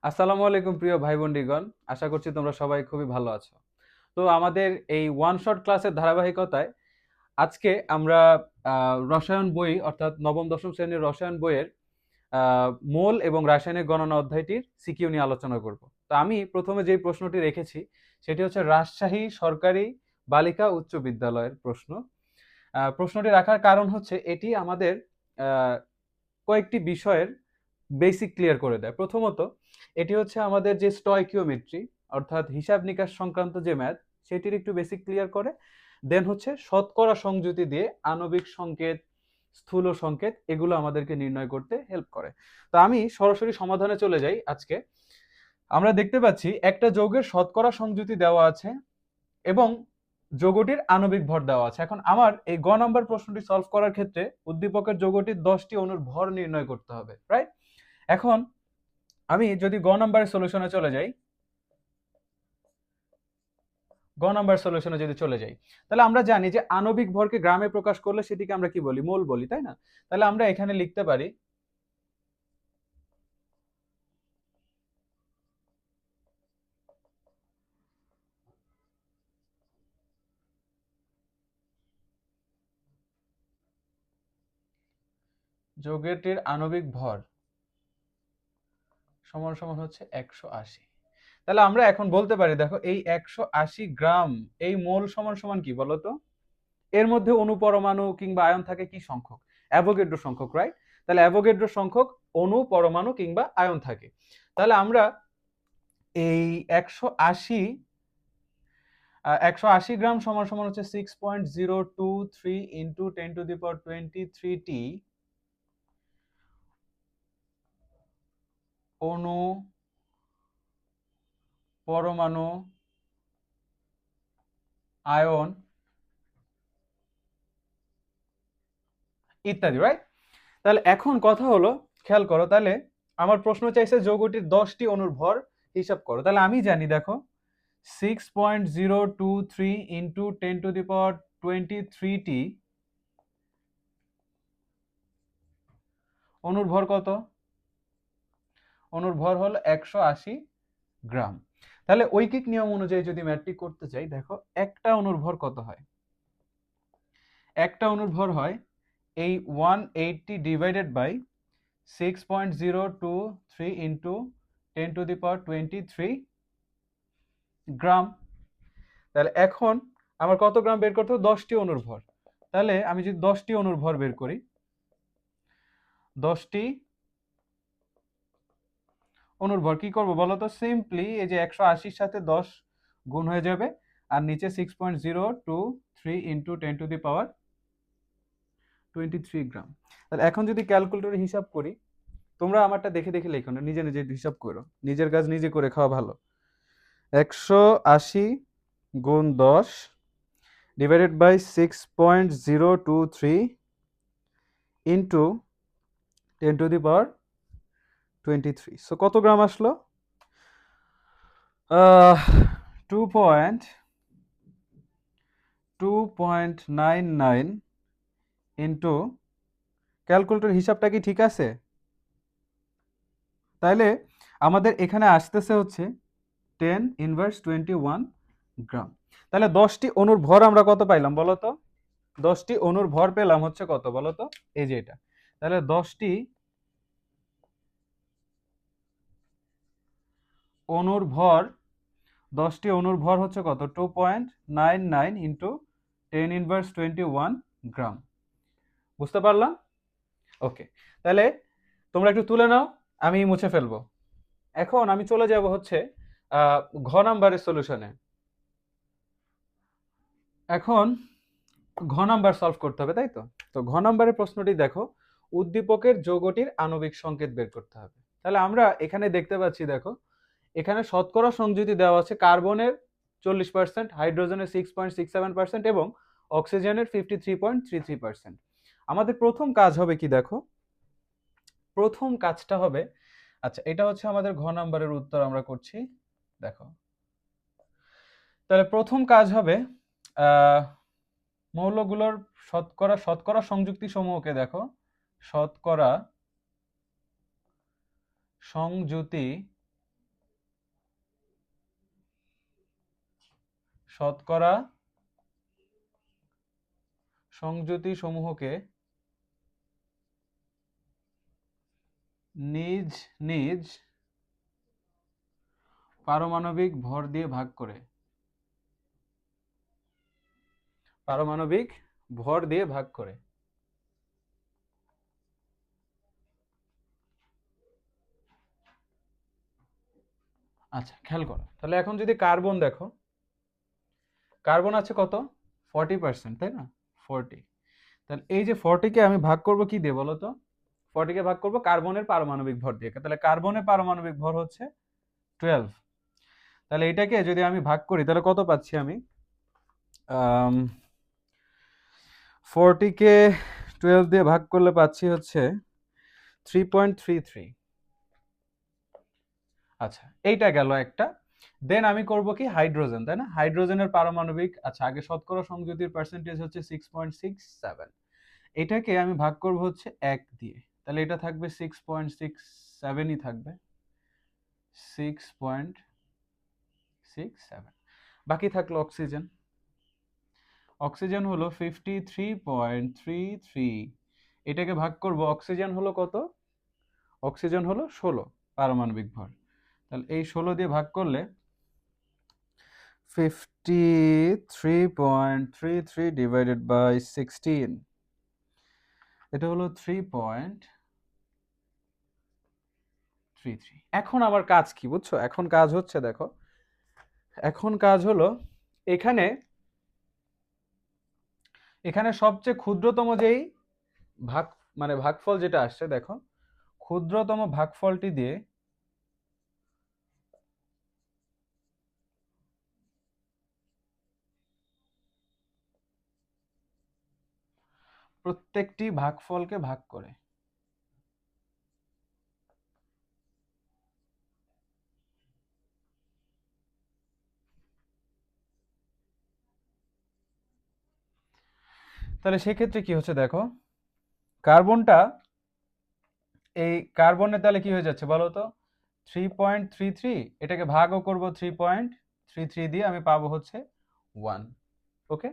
আসসালামু আলাইকুম প্রিয় ভাই বোনদিগণ, আশা করছি তোমরা সবাই খুবই ভালো আছো। তো আমাদের এই ওয়ান শট ক্লাসের ধারাবাহিকতায় আজকে আমরা রসায়ন বই অর্থাৎ নবম দশম শ্রেণীর রসায়ন বইয়ের মোল এবং রাসায়নিক গণনা অধ্যায়টির সিকিউ নিয়ে আলোচনা করব। তো আমি প্রথমে যে প্রশ্নটি রেখেছি সেটি হচ্ছে রাজশাহী সরকারি বালিকা উচ্চ বিদ্যালয়ের প্রশ্ন। প্রশ্নটি রাখার কারণ হচ্ছে এটি আমাদের আহ, কয়েকটি বিষয়ের বেসিক ক্লিয়ার করে দেয়। প্রথমত এটি হচ্ছে আমাদের যে স্টয়কিওমেট্রি অর্থাৎ হিসাব নিকাশ সংক্রান্ত যে ম্যাথ সেটির একটু বেসিক ক্লিয়ার করে। দেন হচ্ছে শতকরা সংযুতি দিয়ে আণবিক সংকেত, স্থূল সংকেত এগুলো আমাদেরকে নির্ণয় করতে হেল্প করে। তো আমি সরাসরি সমাধানে চলে যাই আজকে। আমরা দেখতে পাচ্ছি একটা যৌগের শতকরা সংযুতি দেওয়া আছে এবং যৌগটির আণবিক ভর দেওয়া আছে। এখন আমার এই গ নাম্বার প্রশ্নটি সলভ করার ক্ষেত্রে উদ্দীপকের যৌগটির 10টি অণুর ভর নির্ণয় করতে হবে, রাইট? এখন আমি যদি গ নাম্বারের সলিউশনে চলে যাই, গ নাম্বার সলিউশনে যদি চলে যাই, তাহলে আমরা জানি যে আণবিক ভরকে গ্রামে প্রকাশ করলে সেটিকে আমরা কি বলি? মোল বলি, তাই না? তাহলে আমরা এখানে লিখতে পারি যৌগটির আণবিক ভর সমান সমান হচ্ছে 180। তাহলে আমরা এখন বলতে পারি, দেখো এই 180 গ্রাম এই মোল সমান সমান কি বলতো? এর মধ্যে অণু পরমাণু কিংবা আয়ন থাকে কি সংখ্যক? অ্যাভোগাড্রো সংখ্যক, রাইট? তাহলে অ্যাভোগাড্রো সংখ্যক অণু পরমাণু কিংবা আয়ন থাকে। তাহলে আমরা এই 180 গ্রাম সমান সমান হচ্ছে 6.023 ইন্টু 10⁻23 অণু, পরমাণু, আয়ন ইত্যাদি, রাইট? তাহলে এখন কথা হলো, খেয়াল করো, তাহলে আমার প্রশ্ন চাইছে যৌগটির 10টি অণুর ভর হিসাব করো। তাহলে আমি জানি, দেখো 6.023 ইন্টু 10⁻23 অণুর ভর কত? অণুর ভর হলো 180 গ্রাম। তাহলে ঐকিক নিয়ম অনুযায়ী যদি ম্যাট্রিক করতে চাই, দেখো একটা অণুর ভর কত হয়? একটা অণুর ভর হয় এই 180 ডিভাইডেড বাই 6.023 ইন্টু 10⁻23 গ্রাম। তাহলে এখন আমার কত গ্রাম বের করতে হবে? 10টি অণুর ভর। তাহলে আমি যদি 10টি অণুর ভর বের করি, 10টি অণুর ভর কি করবো বলো তো? সিম্পলি এই যে 180-র সাথে 10 গুণ হয়ে যাবে, আর নিচে 6.023 ইন্টু 10⁻23 গ্রাম। তাহলে এখন যদি ক্যালকুলেটরে হিসাব করি, তোমরা আমারটা দেখে দেখে লেখো না, নিজে নিজে হিসাব করো, নিজের কাজ নিজে করে খাওয়া ভালো। 180 গুণ 10 ডিভাইডেড বাই 6.023 ইন্টু 10⁻23। সো কত গ্রাম আসলো? 2.99 ইন্টু, ক্যালকুলেটর হিসাবটা কি ঠিক আছে? তাহলে আমাদের এখানে আসতেছে হচ্ছে 10⁻21 গ্রাম। তাহলে 10টি অণুর ভর আমরা কত পাইলাম বলো তো? 10টি অণুর ভর পেলাম হচ্ছে কত বলো তো? এই যে এটা। তাহলে 10টি অণুর ভর, 10টি অণুর ভর হচ্ছে কত? 2.99 ইন্টু 10⁻21 গ্রাম। বুঝতে পারলাম? ওকে। তাহলে তোমরা একটু তুলে নাও, আমি মুছে ফেলবো। এখন আমি চলে যাব হচ্ছে আহ, ঘ নাম্বারের সলিউশনে। এখন ঘ নাম্বার সলভ করতে হবে, তাই তো? তো ঘ নাম্বারের প্রশ্নটি দেখো, উদ্দীপকের যৌগটির আণবিক সংকেত বের করতে হবে। তাহলে আমরা এখানে দেখতে পাচ্ছি, দেখো এখানে শতকরা সংযুতি দেওয়া আছে কার্বনের 40%, হাইড্রোজেনের 6.67% এবং অক্সিজেনের 53.33%। আমাদের প্রথম কাজ হবে কি দেখো, প্রথম কাজটা হবে, আচ্ছা এটা হচ্ছে আমাদের ঘ নাম্বারের উত্তর আমরা করছি। দেখো তাহলে প্রথম কাজ হবে মৌলগুলোর শতকরা শতকরা সংযুক্তি সমূহকে, দেখো শতকরা সংযুতি শতকরা সংযুতি সমূহকে নিজ নিজ পারমাণবিক ভর দিয়ে ভাগ করে, পারমাণবিক ভর দিয়ে ভাগ করে। আচ্ছা খেয়াল করো, তাহলে এখন যদি কার্বন দেখো, কার্বন আছে কত 40%, তাই না 40। তাহলে এই যে 40 কে আমি ভাগ করব কি দিয়ে বলো তো, 40 কে ভাগ করব কার্বনের পারমাণবিক ভর দিয়ে। তাহলে কার্বনের পারমাণবিক ভর হচ্ছে 12। তাহলে এটাকে যদি আমি ভাগ করি তাহলে কত পাচ্ছি আমি, 40 কে 12 দিয়ে ভাগ করলে পাচ্ছি হচ্ছে 3.33। আচ্ছা এইটা গেল একটা। দেন আমি করব কি হাইড্রোজেন, তাই না, হাইড্রোজেনের পারমাণবিক, আচ্ছা আগে শতকরা সংযুতির পার্সেন্টেজ হচ্ছে 6.67, এটাকে আমি ভাগ করব হচ্ছে 1 দিয়ে, তাহলে এটা থাকবে 6.67ই থাকবে, 6.67। বাকি থাকলো অক্সিজেন, অক্সিজেন হলো 53.33, এটাকে ভাগ করব, অক্সিজেন হলো কত, অক্সিজেন হলো 16 পারমাণবিক ভর, তাহলে এই 16 দিয়ে ভাগ করলে 53.33 ডিভাইডেড বাই 16, এটা হলো 3.33। এখন আবার কাজ কি বুঝছো, এখন কাজ হচ্ছে দেখো, এখন কাজ হলো এখানে, এখানে সবচেয়ে ক্ষুদ্রতম যেই ভাগ মানে ভাগফল যেটা আসছে দেখো, ক্ষুদ্রতম ভাগফলটি দিয়ে প্রত্যেকটি ভাগফলকে ভাগ করে। তাহলে সেক্ষেত্রে কি হচ্ছে দেখো, কার্বনটা, এই কার্বনে তাহলে কি হয়ে যাচ্ছে বলো তো, 3.33, এটাকে ভাগও করব 3.33 দিয়ে, আমি পাবো হচ্ছে 1। ওকে,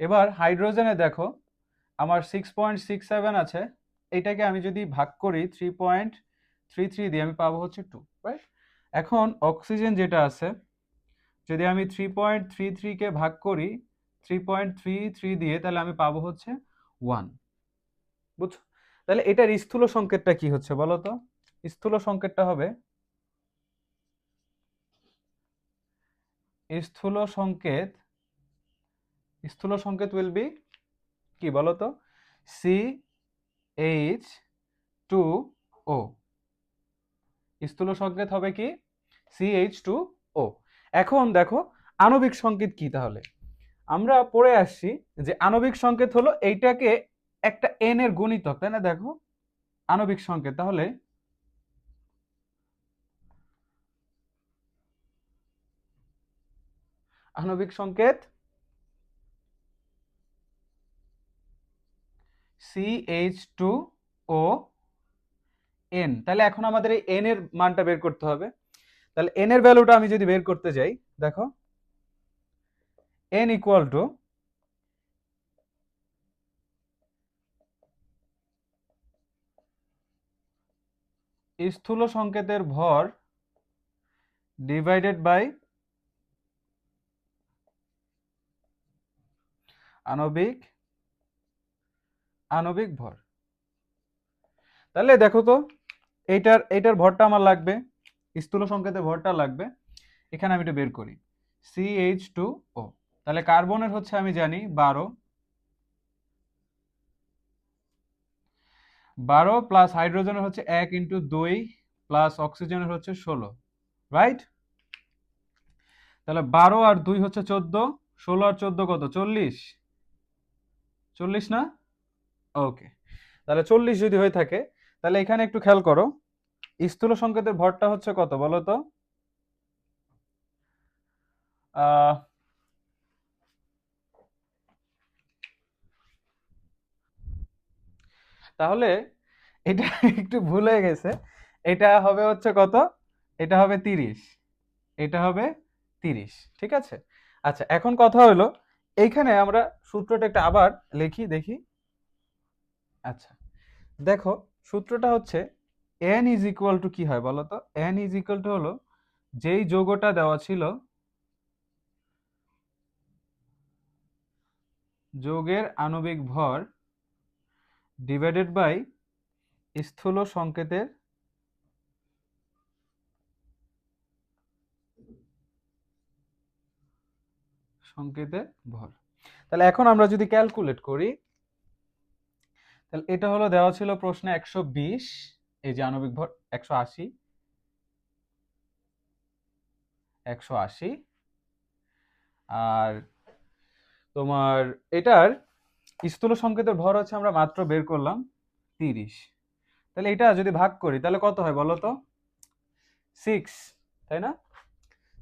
এবার হাইড্রোজেনে দেখো আমার 6.67 আছে, এটাকে আমি যদি ভাগ করি 3.33 দিয়ে, আমি পাবো হচ্ছে 2, রাইট। এখন অক্সিজেন যেটা আছে, যদি আমি 3.33 কে ভাগ করি 3.33 দিয়ে, তাহলে আমি পাবো হচ্ছে 1, বুঝছো। তাহলে এটার স্থূল সংকেতটা কি হচ্ছে বলো তো, স্থূল সংকেতটা হবে, স্থূল সংকেত, স্থূল সংকেত উইল বি কি বলো তো, CH2O, স্থূল সংকেত হবে কি CH2O। এখন দেখো আণবিক সংকেত কি, তাহলে আমরা পড়ে আসছি যে আণবিক সংকেত হলো এইটাকে একটা n এর গুণিতক, তাই না, দেখো আণবিক সংকেত, তাহলে আণবিক সংকেত CH2O n। তাহলে এখন আমাদের এই n এর মানটা বের করতে হবে, তাহলে n এর ভ্যালুটা আমি যদি বের করতে যাই, দেখো n ইকুয়াল টু স্থূল সংকেতের ভর ডিভাইডেড বাই আণবিক, আণবিক ভর। তাহলে দেখো তো এইটার ভরটা আমার লাগবে, স্থূল সংকেতের ভরটা লাগবে, এখানে আমি এটা বের করি CH2O। তাহলে কার্বনের হচ্ছে আমি জানি 12 প্লাস হাইড্রোজেনের হচ্ছে 1 ইন্টু 2 প্লাস অক্সিজেনের হচ্ছে 16, রাইট। তাহলে 12 আর 2 হচ্ছে 14, 16 আর 14 কত 40, 40 না, ওকে। তাহলে 40 যদি হয়ে থাকে, তাহলে এখানে একটু খেয়াল করো, স্থূল সংকেতের ভরটা হচ্ছে কত বলো তো, তাহলে এটা একটু ভুল হয়ে গেছে, এটা হবে হচ্ছে কত, এটা হবে 30, এটা হবে 30, ঠিক আছে। আচ্ছা, এখন কথা হলো এইখানে আমরা সূত্রটা একটা আবার লিখি দেখি। আচ্ছা, দেখো সূত্রটা হচ্ছে n ইজ ইকুয়াল টু কি হয় বলো তো? n ইজ ইকুয়াল টু হলো যেই যৌগটা দেওয়া ছিল যৌগের আণবিক ভর ডিভাইডেড বাই স্থূল সংকেতের ভর। তাহলে এখন আমরা যদি ক্যালকুলেট করি, তাহলে এটা হলো দেওয়া ছিল প্রশ্নে 120, এই যে আণবিক ভর 180, আর তোমার এটার স্থূল সংকেতের ভর হচ্ছে আমরা মাত্র বের করলাম 30। তাহলে এটা যদি ভাগ করি তাহলে কত হয় বলো তো? 6, তাই না?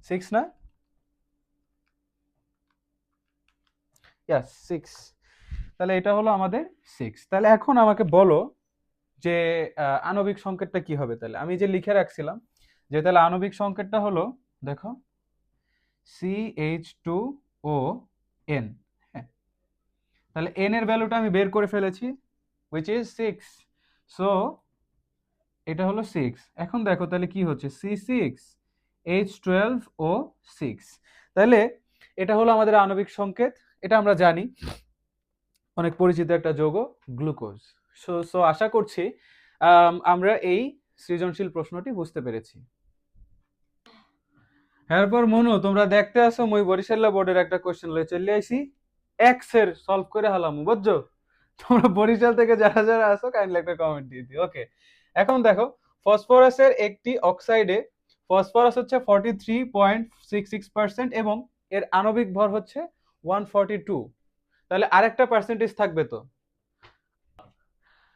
6 না? ইয়াস 6। তাহলে এটা হলো আমাদের 6। তাহলে এখন আমাকে বলো যে আণবিক সংকেতটা কি হবে? তাহলে আমি যে লিখে রাখছিলাম যে তাহলে আণবিক সংকেতটা হলো, দেখো CH2ON। হ্যাঁ, তাহলে n এর ভ্যালুটা আমি বের করে ফেলেছি, which is 6। সো এটা হলো 6। এখন দেখো তাহলে কি হচ্ছে, C6H12O6। তাহলে এটা হলো আমাদের আণবিক সংকেত, এটা আমরা জানি, অনেক পরিচিত একটা যৌগ গ্লুকোজ। সো আশা করছি আমরা এই সৃজনশীল প্রশ্নটি বুঝতে পেরেছি। এরপর মনু তোমরা দেখতে আসো, মই বরিশাল বোর্ডের একটা কোশ্চেন লয়ে চলে আইছি, এক্স এর সলভ করে হলাম, বুঝছো? তোমরা বরিশাল থেকে যারা যারা আসো কাইন্ডলি একটা কমেন্ট দিয়ে দিও। ওকে, এখন দেখো ফসফরাসের একটি অক্সাইডে ফসফরাস হচ্ছে 43.66% এবং এর আণবিক ভর হচ্ছে 142। তাহলে আরেকটা পার্সেন্টেজ থাকবে তো,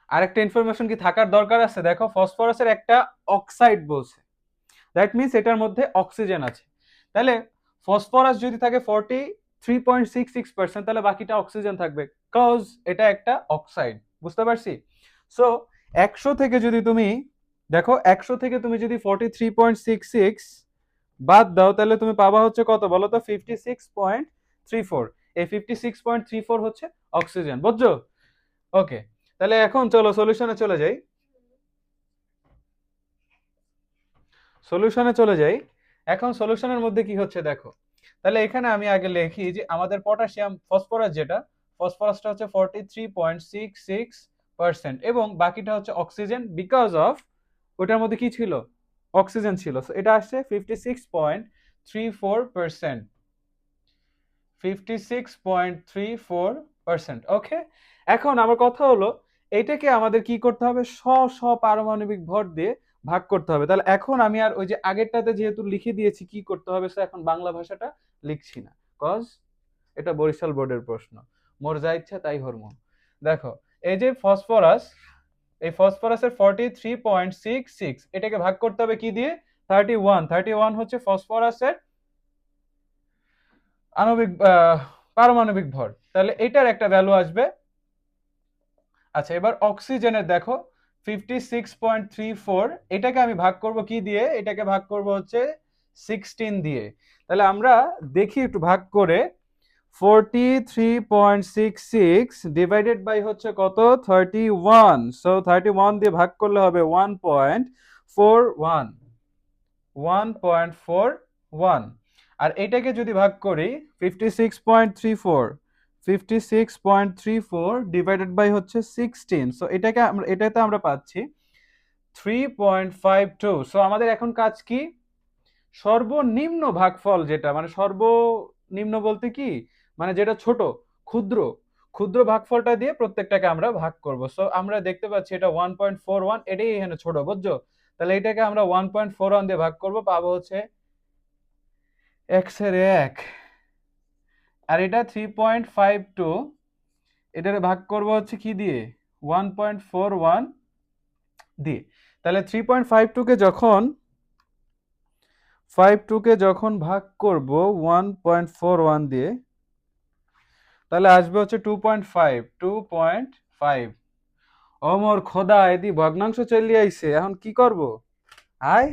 আরেকটা ইনফরমেশন কি থাকার দরকার আছে? দেখো ফসফরাসের একটা অক্সাইড বলছে, দ্যাট মিনস এটার মধ্যে অক্সিজেন আছে। তাহলে ফসফরাস যদি থাকে 43.66%, তাহলে বাকিটা অক্সিজেন থাকবে, কজ এটা একটা অক্সাইড। বুঝতে পারছি? সো 100 থেকে যদি তুমি দেখো, 100 থেকে তুমি যদি 43.66 বাদ দাও তাহলে তুমি পাবা হচ্ছে কত বলো তো? 56.34। এই 56.34 হচ্ছে অক্সিজেন, বুঝছো? ওকে, তাহলে এখন চলো সলিউশনে চলে যাই। এখন সলিউশনের মধ্যে কি হচ্ছে দেখো, তাহলে এখানে আমি আগে লিখি যে আমাদের পটাশিয়াম ফসফরাস যেটা, ফসফরাসটা হচ্ছে 43.66% এবং বাকিটা হচ্ছে অক্সিজেন, বিকজ অফ ওটার মধ্যে কি ছিল? অক্সিজেন ছিল। সো এটা আসছে 56.34%। 56.34%। ওকে, এখন আমার কথা হলো এইটাকে আমাদের কি করতে হবে? পারমাণবিক ভর দিয়ে ভাগ করতে হবে। তাহলে এখন আমি আর ওই যে আগেরটাতে যেহেতু লিখে দিয়েছি কি করতে হবে, সো এখন বাংলা ভাষাটা লিখছি না, কজ এটা বরিশাল বোর্ডের প্রশ্ন, মোর যা ইচ্ছা তাই হরমো। দেখো এই যে ফসফরাস, এই ফসফরাসের 43.66, এটাকে ভাগ করতে হবে কি দিয়ে? 31 হচ্ছে ফসফরাসের আণবিক পারমাণবিক ভর, তাহলে এটার একটা ভ্যালু আসবে। আচ্ছা, এবার অক্সিজেনের দেখো 56.34, এটাকে আমি ভাগ করব কি দিয়ে? এটাকে ভাগ করব হচ্ছে 16 দিয়ে। তাহলে আমরা দেখি একটু ভাগ করে, 43.66 ডিভাইডেড বাই হচ্ছে কত? 31। সো 31 দিয়ে ভাগ করলে হবে 1.41। আর এটাকে যদি ভাগ করি 56.34 ডিভাইডেড বাই হচ্ছে 16, সো এটাতে আমরা পাচ্ছি 3.52। সো আমাদের এখন কাজ কি? সর্বনিম্ন ভাগফল যেটা, মানে সর্বনিম্ন বলতে কি, মানে যেটা ছোট, ক্ষুদ্র ক্ষুদ্র ভাগফলটা দিয়ে প্রত্যেকটাকে আমরা ভাগ করব। সো আমরা দেখতে পাচ্ছি এটা 1.41, এটাই এখানে ছোট, বুঝছো? তাহলে এটাকে আমরা 1.41 দিয়ে ভাগ করব, পাবো হচ্ছে x এর 1। আর এটা 3.52, এটারে ভাগ করব হচ্ছে কি দিয়ে? 1.41 দিয়ে। তাহলে 3.52 কে যখন ভাগ করব 1.41 দিয়ে, তাহলে আসবে হচ্ছে 2.5। ও মোর খোদা, এদি ভগ্নাংশ চলে আইছে, এখন কি করব? আয়,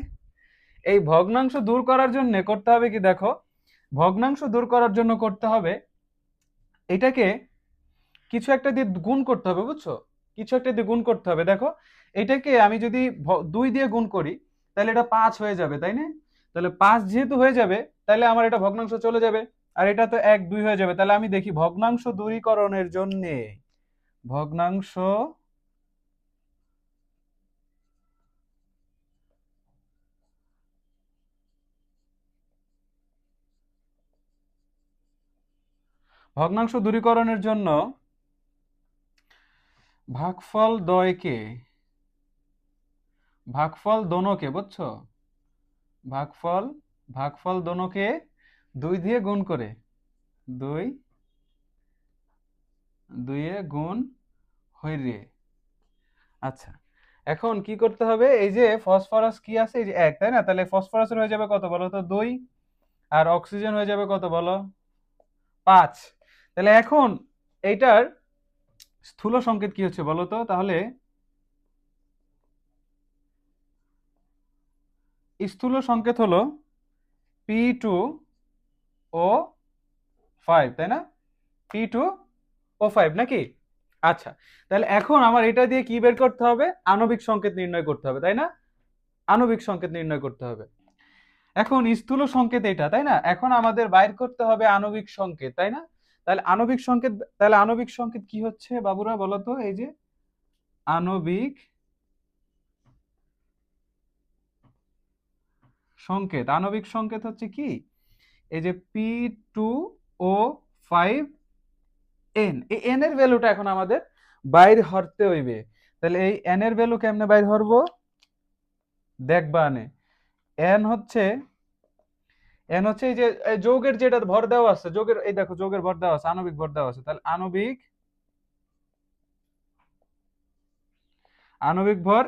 এই ভগ্নাংশ দূর করার জন্য করতে হবে কি দেখো, ভগ্নাংশ দূর করার জন্য করতে হবে এটাকে কিছু একটা দিয়ে গুণ করতে হবে, বুঝছো? কিছু একটা দিয়ে গুণ করতে হবে। দেখো এটাকে আমি যদি 2 দিয়ে গুণ করি তাহলে এটা 5 হয়ে যাবে, তাই না? তাহলে 5 যেহেতু হয়ে যাবে তাহলে আমার এটা ভগ্নাংশ চলে যাবে, আর এটা তো 1 2 হয়ে যাবে। তাহলে আমি দেখি ভগ্নাংশ দূরীকরণের জন্য ভগ্নাংশ ভগ্নাংশ দূরীকরণের জন্য ভাগফল দ্বয়কে, ভাগফল দোনোকে, বুঝছো? ভাগফল ভাগফল দোনোকে 2 দিয়ে গুণ করে, 2 2 এ গুণ হইরে। আচ্ছা, এখন কি করতে হবে? এই যে ফসফরাস কি আছে, এই যে 1, তাই না? তাহলে ফসফরাসের হয়ে যাবে কত বলো তো? 2। আর অক্সিজেন হয়ে যাবে কত বলো? 5। তাহলে এখন এইটার স্থূল সংকেত কি হচ্ছে বলো তো? তাহলে স্থূল সংকেত হলো P2O5, তাই না? P2O5 নাকি? আচ্ছা, তাহলে এখন আমার এটা দিয়ে কি বের করতে হবে? আণবিক সংকেত নির্ণয় করতে হবে, তাই না? আণবিক সংকেত নির্ণয় করতে হবে। এখন স্থূল সংকেত এটা, তাই না? এখন আমাদের বাইর করতে হবে আণবিক সংকেত, তাই না? তাহলে আণবিক সংকেত কি হচ্ছে বাবুরা বলো তো? এই যে আণবিক সংকেত, আণবিক সংকেত হচ্ছে কি? এই যে P2O5N, এই N এর ভ্যালুটা এখন আমাদের বাইর হরতে হইবে। তাহলে এই N এর ভ্যালু কেমনে বাইর হরবো দেখবা নে। N হচ্ছে এই যে যৌগের যেটা ভর দেওয়া আছে, যৌগের এই দেখো যৌগের ভর দেওয়া আছে, আণবিক ভর দেওয়া আছে। তাহলে আণবিক ভর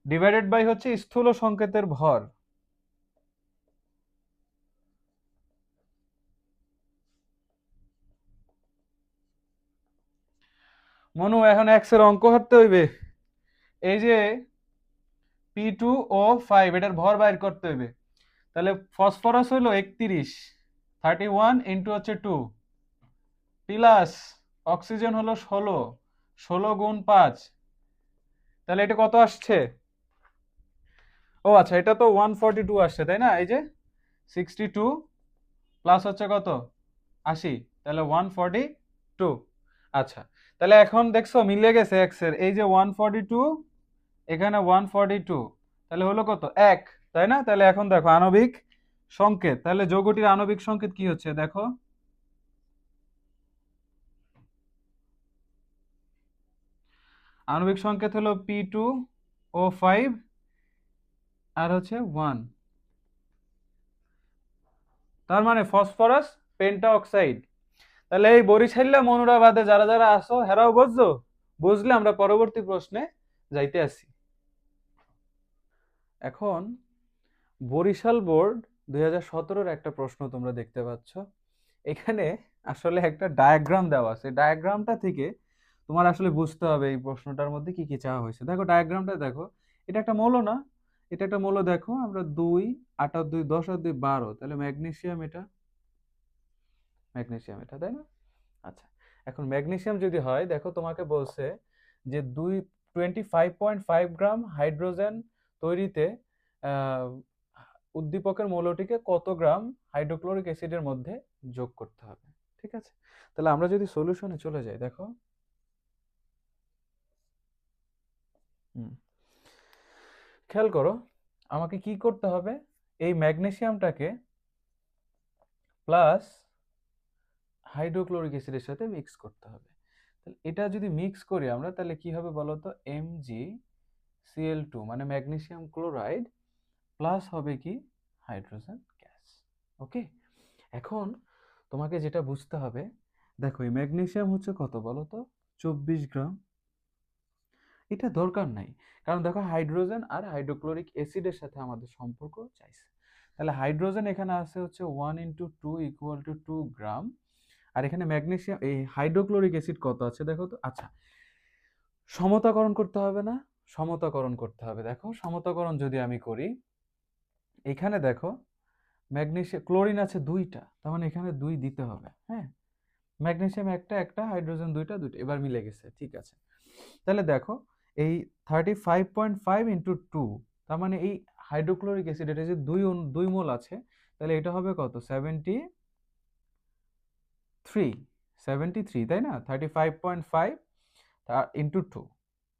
ডিভাইডেড বাই হচ্ছে স্থূল সংকেতের ভর। মনু এখন এক্স এর অঙ্ক হারতে হইবে। এই যে P2O5 এটার ভর বাইর করতে হইবে। তাহলে ফসফরাস হইলো 31, 31 ইন্টু হচ্ছে 2, প্লাস অক্সিজেন হলো 16, 16 গুণ 5। তাহলে এটা কত আসছে? ও আচ্ছা, এটা তো 142 আসছে, তাই না? এই যে 62 প্লাস হচ্ছে কত? 80, তাহলে 142। আচ্ছা, তাহলে এখন দেখছো মিলে গেছে এক্স এর, এই যে 142 এখানে 142, তাহলে হলো কত? 1, তাই না? তাহলে এখন দেখো আণবিক সংকেত, তাহলে যৌগটির আণবিক সংকেত কি হচ্ছে দেখো। আণবিক সংকেত হলো P2O5 আর হচ্ছে 1, তার মানে ফসফরাস পেন্টা অক্সাইড। তাহলে এই বরিশাল্লা মনুরা বাদে যারা যারা আসো হেরাও বুঝছো? বুঝলে আমরা পরবর্তী প্রশ্নে যাইতে আসি। এখন বরিশাল বোর্ড 2017-র একটা প্রশ্ন তোমরা দেখতে পাচ্ছ। এখানে আসলে একটা ডায়াগ্রাম দেওয়া আছে, ডায়াগ্রামটা থেকে তোমার আসলে বুঝতে হবে এই প্রশ্নটার মধ্যে কি কি চাওয়া হয়েছে। দেখো ডায়াগ্রামটা দেখো, এটা একটা মৌল না? এটা একটা মৌল। দেখো আমরা 2 8 আর 2 10 আর 2 12, তাহলে ম্যাগনেসিয়াম, এটা ম্যাগনেসিয়াম এটা, তাই না? আচ্ছা, এখন ম্যাগনেসিয়াম যদি হয়, দেখো তোমাকে বলছে যে 25.5 গ্রাম হাইড্রোজেন তৈরিতে আহ, উদ্দীপকের মৌলটিকে কত গ্রাম হাইড্রোক্লোরিক অ্যাসিডের মধ্যে যোগ করতে হবে। ঠিক আছে, তাহলে আমরা যদি সলিউশনে চলে যাই, দেখো হুম, খেয়াল করো আমাকে কি করতে হবে? এই ম্যাগনেসিয়ামটাকে প্লাস হাইড্রোক্লোরিক অ্যাসিডের সাথে মিক্স করতে হবে। তাহলে এটা যদি মিক্স করি আমরা, তাহলে কি হবে বলো তো? MgCl2 মানে ম্যাগনেসিয়াম ক্লোরাইড প্লাস হবে কি হাইড্রোজেন গ্যাস। ওকে, এখন তোমাকে যেটা বুঝতে হবে, দেখো এই ম্যাগনেসিয়াম হচ্ছে কত বলো তো? 24 গ্রাম। এটা দরকার নাই, কারণ দেখো হাইড্রোজেন আর হাইড্রোক্লোরিক অ্যাসিডের সাথে আমাদের সম্পর্ক চাইছে। তাহলে হাইড্রোজেন এখানে আছে হচ্ছে 1 × 2 = 2 গ্রাম, আর এখানে ম্যাগনেসিয়াম এই হাইড্রোক্লোরিক অ্যাসিড কত আছে দেখো তো। আচ্ছা, সমতাকরণ করতে হবে না? সমতাকরণ করতে হবে। দেখো সমতাকরণ যদি আমি করি, এখানে দেখো ম্যাগনেসিয়াম, ক্লোরিন আছে দুইটা, তার মানে এখানে 2 দিতে হবে। হ্যাঁ, ম্যাগনেসিয়াম একটা একটা, হাইড্রোজেন দুইটা দুইটা, এবার মিলে গেছে, ঠিক আছে। তাহলে দেখো এই 35.5 ইন্টু 2, তার মানে এই হাইড্রোক্লোরিক অ্যাসিড এটা যে 2 মোল আছে, তাহলে এটা হবে কত? 73, তাই না? 35.5 ইন্টু 2,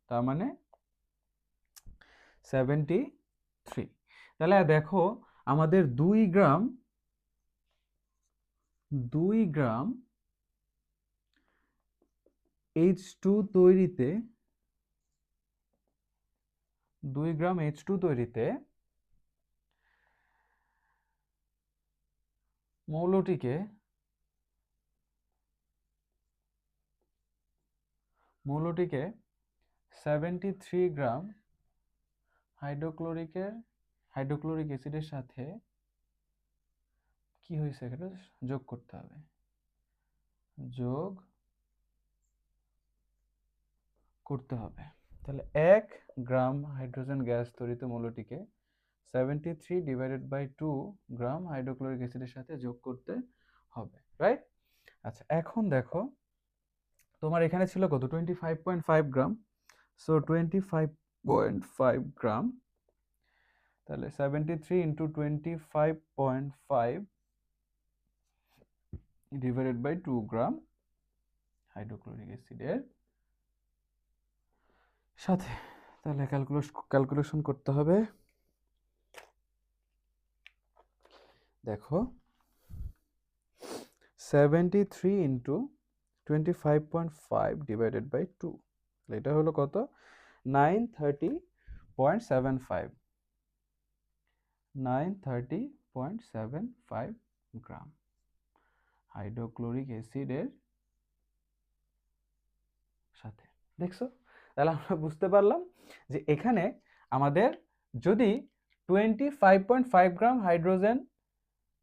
তার মানে 73। তাহলে দেখো আমাদের 2 গ্রাম H2 তৈরিতে 2 গ্রাম H2 তৈরিতে মৌলটিকে 73 গ্রাম হাইড্রোক্লোরিক অ্যাসিডের সাথে কি হয়েছে এখানে যোগ করতে হবে, যোগ করতে হবে। তাহলে 1 গ্রাম হাইড্রোজেন গ্যাস তৈরিতে মৌলটিকে 73 ডিভাইডেড বাই 2 গ্রাম হাইড্রোক্লোরিক অ্যাসিডের সাথে যোগ করতে হবে, রাইট? আচ্ছা, এখন দেখো তোমার এখানে ছিল কত? 25.5 গ্রাম। সো 25.5 গ্রাম, তাহলে 73 into 25.5 divided by 2 gram hydrochloric অ্যাসিডের সাথে, তাহলে ক্যালকুলেশন করতে হবে। দেখো 73 ইন্টু 25.5 ডিভাইডেড বাই 2, এটা হলো কত? 930.75 930.75 গ্রাম হাইড্রোক্লোরিক অ্যাসিডের সাথে। দেখছো? তাহলে আমরা বুঝতে পারলাম যে এখানে আমাদের যদি 25.5 গ্রাম হাইড্রোজেন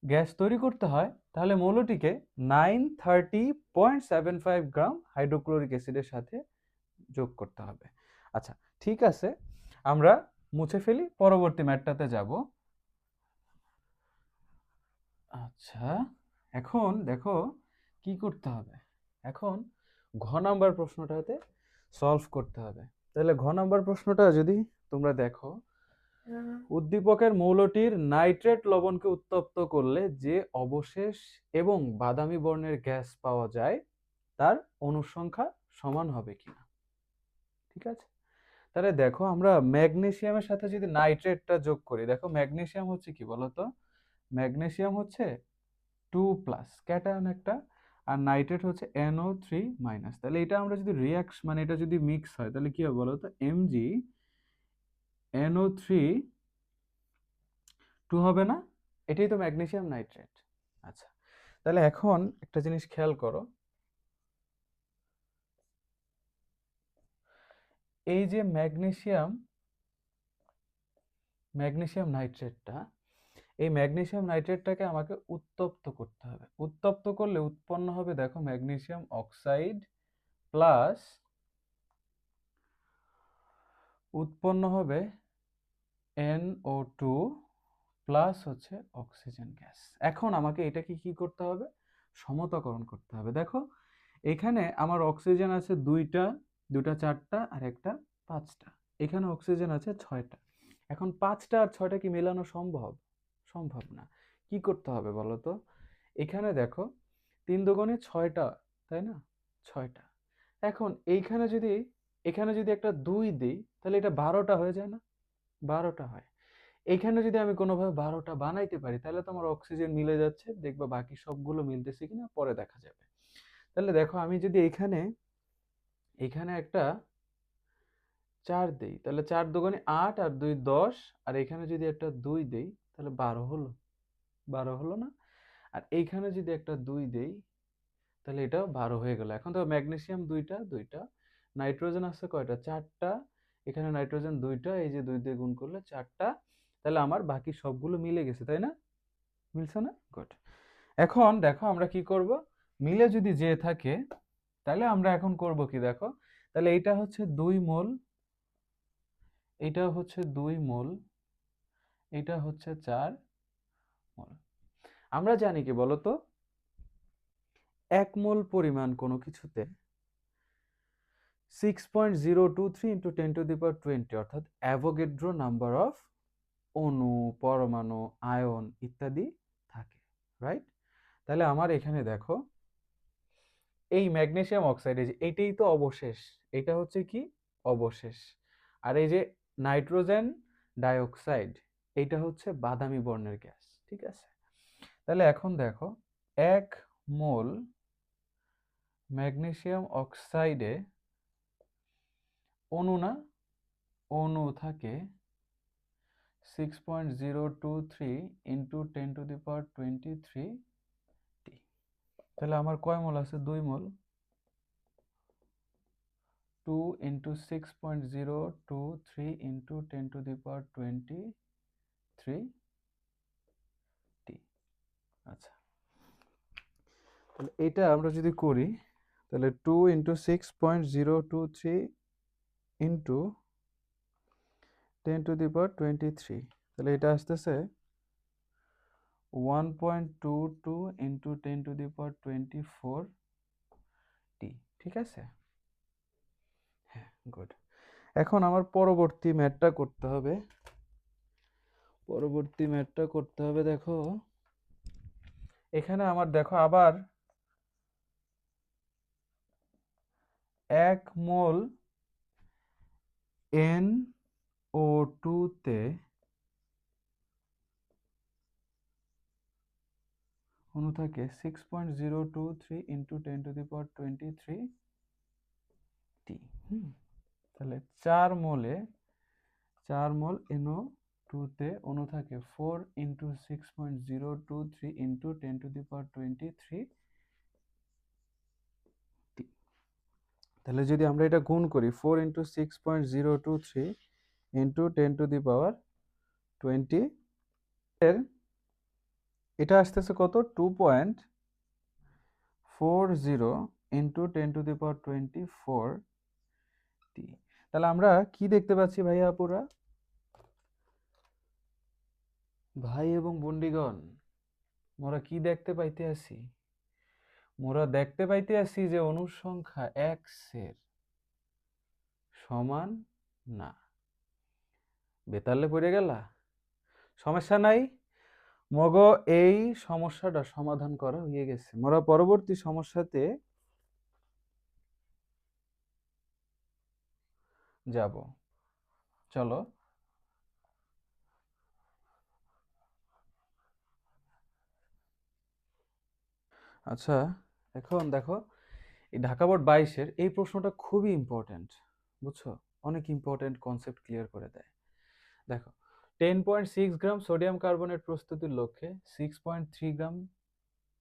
গ্যাস তৈরি করতে হয়, তাহলে মৌলটিকে 930.75 গ্রাম হাইড্রোক্লোরিক অ্যাসিডের সাথে যোগ করতে হবে। আচ্ছা, ঠিক আছে, আমরা মুছে ফেলি, পরবর্তী ম্যাটটাতে যাব। আচ্ছা, এখন দেখো কি করতে হবে। এখন ঘ নাম্বার প্রশ্নটাতে সলভ করতে হবে। তাহলে ঘ নাম্বার প্রশ্নটা যদি তোমরা দেখো, উদ্দীপকের মৌলটির নাইট্রেট লবণকে উত্তপ্ত করলে যে অবশেষ এবং বাদামি বর্ণের গ্যাস পাওয়া যায় তার অনুসংখ্যা সমান হবে কিনা। ঠিক আছে, তাহলে দেখো আমরা ম্যাগনেসিয়ামের সাথে যদি নাইট্রেটটা যোগ করি, দেখো ম্যাগনেসিয়াম হচ্ছে কি বলতো? ম্যাগনেসিয়াম হচ্ছে 2+, ক্যাটায়ন একটা, আর নাইট্রেট হচ্ছে NO3-। তাহলে এটা আমরা যদি মানে এটা যদি মিক্স হয় তাহলে কি হবে বলতো? MgNO3 হবে না? এটাই তো ম্যাগনেসিয়াম নাইট্রেট। আচ্ছা, তাহলে এখন একটা জিনিস খেয়াল করো, এই যে ম্যাগনেসিয়াম নাইট্রেটটা, এই ম্যাগনেসিয়াম নাইট্রেটটাকে আমাকে উত্তপ্ত করতে হবে। উত্তপ্ত করলে উৎপন্ন হবে, দেখো, ম্যাগনেসিয়াম অক্সাইড প্লাস উৎপন্ন হবে NO2 প্লাস হচ্ছে অক্সিজেন গ্যাস। এখন আমাকে এটাকে কি করতে হবে? সমতাকরণ করতে হবে। দেখো এখানে আমার অক্সিজেন আছে দুইটা, দুটা চারটা আর একটা পাঁচটা, এখানে অক্সিজেন আছে 6টা। এখন 5টা আর 6টা কি মেলানো সম্ভব? সম্ভব না। কি করতে হবে বলো তো? এখানে দেখো 3 দুগুণে 6টা, তাই না? 6টা। এখন এখানে যদি একটা 2 দিই তাহলে এটা 12টা হয়ে যায় না? 12টা হয়। এখানে যদি আমি কোনোভাবে 12টা বানাইতে পারি তাহলে তো আমার অক্সিজেন মিলে যাচ্ছে, দেখবা বাকি সবগুলো মিলতেছে কিনা পরে দেখা যাবে। তাহলে দেখো আমি যদি এখানে একটা 4 দেই, তাহলে 4 দুগুণে 8 আর 2 10, আর এখানে যদি একটা 2 দেই তাহলে 12 হলো। 12 হলো না? আর এইখানে যদি একটা 2 দেই তাহলে এটাও 12 হয়ে গেল। এখন তো ম্যাগনেসিয়াম দুইটা, নাইট্রোজেন আছে কয়টা? 4টা, এখানে নাইট্রোজেন দুইটা, এই যে 2 দিয়ে গুণ করলে 4টা, তাহলে আমার বাকি সবগুলো মিলে গেছে, তাই না? মিলছে না? গুড। এখন দেখো আমরা কি করব, মিলে যদি যে থাকে তাহলে আমরা এখন করব কি দেখো, তাহলে এইটা হচ্ছে 2 মোল, এটা হচ্ছে 2 মোল, এটা হচ্ছে 4 মোল। আমরা জানি কি বলতো, 1 মোল পরিমাণ কোনো কিছুতে 6.023 into 10 to the power 20 অর্থাৎ অ্যাভোগাড্রো নাম্বার অফ অণু, পরমাণু, আয়ন ইত্যাদি থাকে, রাইট? তাহলে আমার এখানে দেখো এই ম্যাগনেসিয়াম অক্সাইড, এই যে এটাই তো অবশেষ, এটা হচ্ছে কি অবশেষ। আর এই যে নাইট্রোজেন ডাইঅক্সাইড, এটা হচ্ছে বাদামি বর্ণের গ্যাস, ঠিক আছে? তাহলে এখন দেখো 1 মোল ম্যাগনেসিয়াম অক্সাইডে অণু না, অণু থাকে 6.023 ইন্টু 10 টু দি পাওয়ার 23 টি। তাহলে আমার কয় মোল আছে? 2 মোল। 2 ইন্টু 6.023 ইন্টু 10 টু দি পাওয়ার 23 টি। আচ্ছা, তাহলে এটা আমরা যদি করি, তাহলে 2 ইন্টু 6.023 ইন্টু 10 টু দি পাওয়ার 23, তাহলে এটা আসতেছে 1.22 ইন্টু 10 টু দি পাওয়ার 24 টি, ঠিক আছে? হ্যাঁ, গুড। এখন আমার পরবর্তী ম্যাথটা করতে হবে। দেখো এখানে আমার দেখো আবার 1 মোল NO2 তে অণু থাকে 6.023 ইন্টু 10 টু দি পাওয়ার 23 টি। তাহলে 4 মোল NO2 তে অণু থাকে 4 ইন্টু 6.023 ইন্টু 10 টু দি পাওয়ার 23 টি। তাহলে যদি আমরা এটা গুণ করি, 4 ইন্টু 6.023 ইন্টু 10 টু দি পাওয়ার 20, এর এটা আসতেছে কত? 2.40 ইন্টু 10 টু দি পাওয়ার 24 টি। তাহলে আমরা কি দেখতে পাচ্ছি ভাইয়া আপুরা, ভাই এবং বন্ডিগণ, মোরা কি দেখতে পাইতে আছি? মোরা দেখতে পাইতে আছি যে অণুর সংখ্যা x এর সমান না। বেতালে পড়ে গেলা? সমস্যা নাই, মগো এই সমস্যাটা সমাধান করা হয়ে গেছে। মোরা পরবর্তী সমস্যাতে যাব। চলো। আচ্ছা, এখন দেখো এই ঢাকা বোর্ড 22-এর এই প্রশ্নটা খুবই ইম্পর্টেন্ট, বুঝছো? অনেক ইম্পর্টেন্ট কনসেপ্ট ক্লিয়ার করে দেয়। দেখো 10.6 গ্রাম সোডিয়াম কার্বনেট প্রস্তুতির লক্ষ্যে 6.3 গ্রাম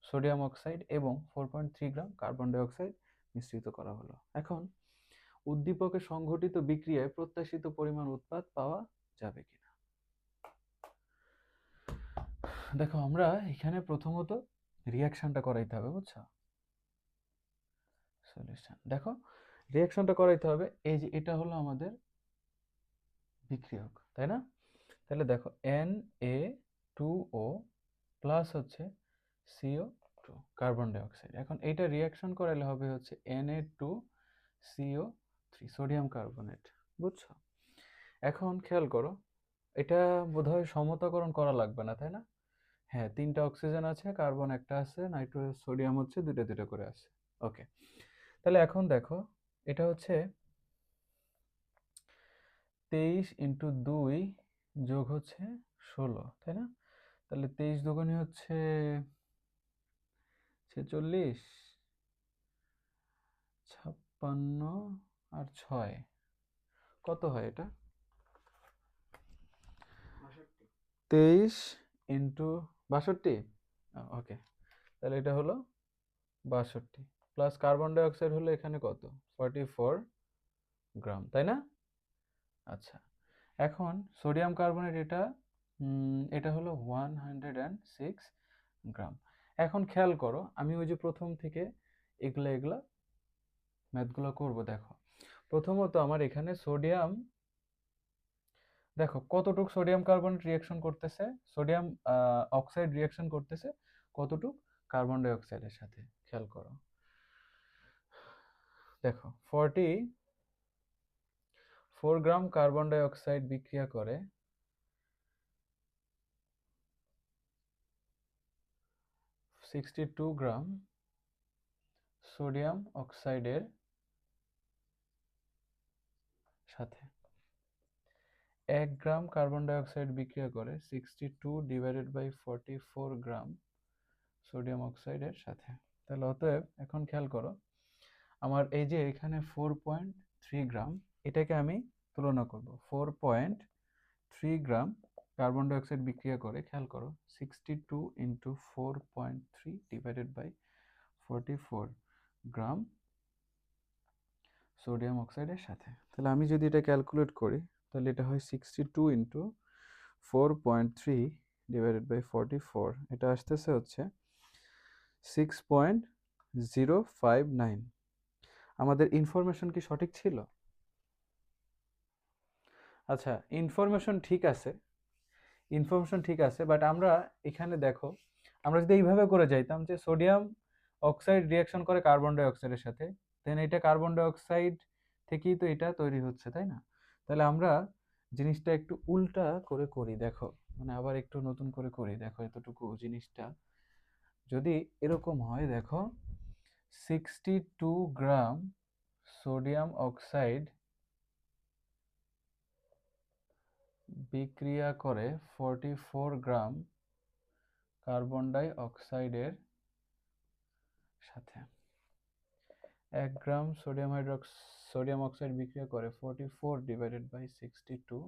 সোডিয়াম অক্সাইড এবং 4.3 গ্রাম কার্বন ডাই অক্সাইড মিশ্রিত করা হলো। এখন উদ্দীপকে সংঘটিত বিক্রিয়ায় প্রত্যাশিত পরিমাণ উৎপাদ পাওয়া যাবে কিনা? দেখো আমরা এখানে প্রথমত রিয়াকশনটা করাইতে হবে, বুঝছো? সলিউশন দেখো, রিয়াকশনটা করাইতে হবে। এই যে এটা হলো আমাদের বিক্রিয়ক, তাই না? তাহলে দেখো Na2O প্লাস হচ্ছে CO2 কার্বন ডাই অক্সাইড। এখন এটা রিয়াকশন করাইলে হবে হচ্ছে Na2CO3 সোডিয়াম কার্বনেট, বুঝছো? এখন খেয়াল করো, এটা বোধহয় সমতাকরণ করা লাগবে না, তাই না? হ্যাঁ, 3টা অক্সিজেন আছে, কার্বন একটা আছে, সোডিয়াম হচ্ছে দুটো দুটো করে আছে। ওকে, তাহলে এখন দেখো এটা হচ্ছে 23 ইন্টু 2 যোগ হচ্ছে 16, তাই না? তাহলে 23 দুগুণে হচ্ছে 46, 56 আর 6 কত হয় এটা? 23 ইন্টু 62। ওকে, তাহলে এটা হলো 62 প্লাস কার্বন ডাই অক্সাইড হলো এখানে কত? 44 গ্রাম, তাই না? আচ্ছা, এখন সোডিয়াম কার্বনেট এটা হলো 106 গ্রাম। এখন খেয়াল করো, আমি ওই যে প্রথম থেকে এগুলা ম্যাথগুলো করব। দেখো প্রথমত আমার এখানে সোডিয়াম, দেখো কতটুকু সোডিয়াম কার্বনেট রিয়াকশন করতেছে, সোডিয়াম অক্সাইড রিয়াকশন করতেছে কতটুক? কার্বন ডাই অক্সাইডের সাথে। খেয়াল করো, দেখো 44 গ্রাম কার্বন ডাই অক্সাইড বিক্রিয়া করে 62 গ্রাম সোডিয়াম অক্সাইডের সাথে। 1 গ্রাম কার্বন ডাই অক্সাইড বিক্রিয়া করে 62 ডিভাইডেড বাই 44 গ্রাম সোডিয়াম অক্সাইডের সাথে। তাহলে অতএব এখন খেয়াল করো, আমার এই যে এখানে 4.3 গ্রাম, এটাকে আমি তুলনা করব। 4.3 গ্রাম কার্বন ডাই অক্সাইড বিক্রিয়া করে, খেয়াল করো, 62 into 4.3 divided by 44 gram sodium অক্সাইডের সাথে। তাহলে আমি যদি এটা ক্যালকুলেট করি, তাহলে এটা হয় 62 ইন্টু 4.3 ডিভাইডেড বাই 44, এটা আসতেছে হচ্ছে 6.059। আমাদের ইনফরমেশন কি সঠিক ছিল? আচ্ছা, ইনফরমেশন ঠিক আছে, বাট আমরা এখানে দেখো, আমরা যদি এইভাবে করে যাইতাম যে সোডিয়াম অক্সাইড রিয়াকশন করে কার্বন ডাই অক্সাইডের সাথে, দেন এটা কার্বন ডাই অক্সাইড থেকেই তো এটা তৈরি হচ্ছে, তাই না? তাহলে আমরা জিনিসটা একটু উল্টা করে করি, দেখো, মানে আবার একটু নতুন করে করি, দেখো এতটুকু জিনিসটা যদি এরকম হয়, দেখো 62 গ্রাম সোডিয়াম অক্সাইড বিক্রিয়া করে 44 গ্রাম কার্বন ডাই অক্সাইডের সাথে। 1 গ্রাম সোডিয়াম অক্সাইড বিক্রিয়া করে 44 ডিভাইডেড বাই 62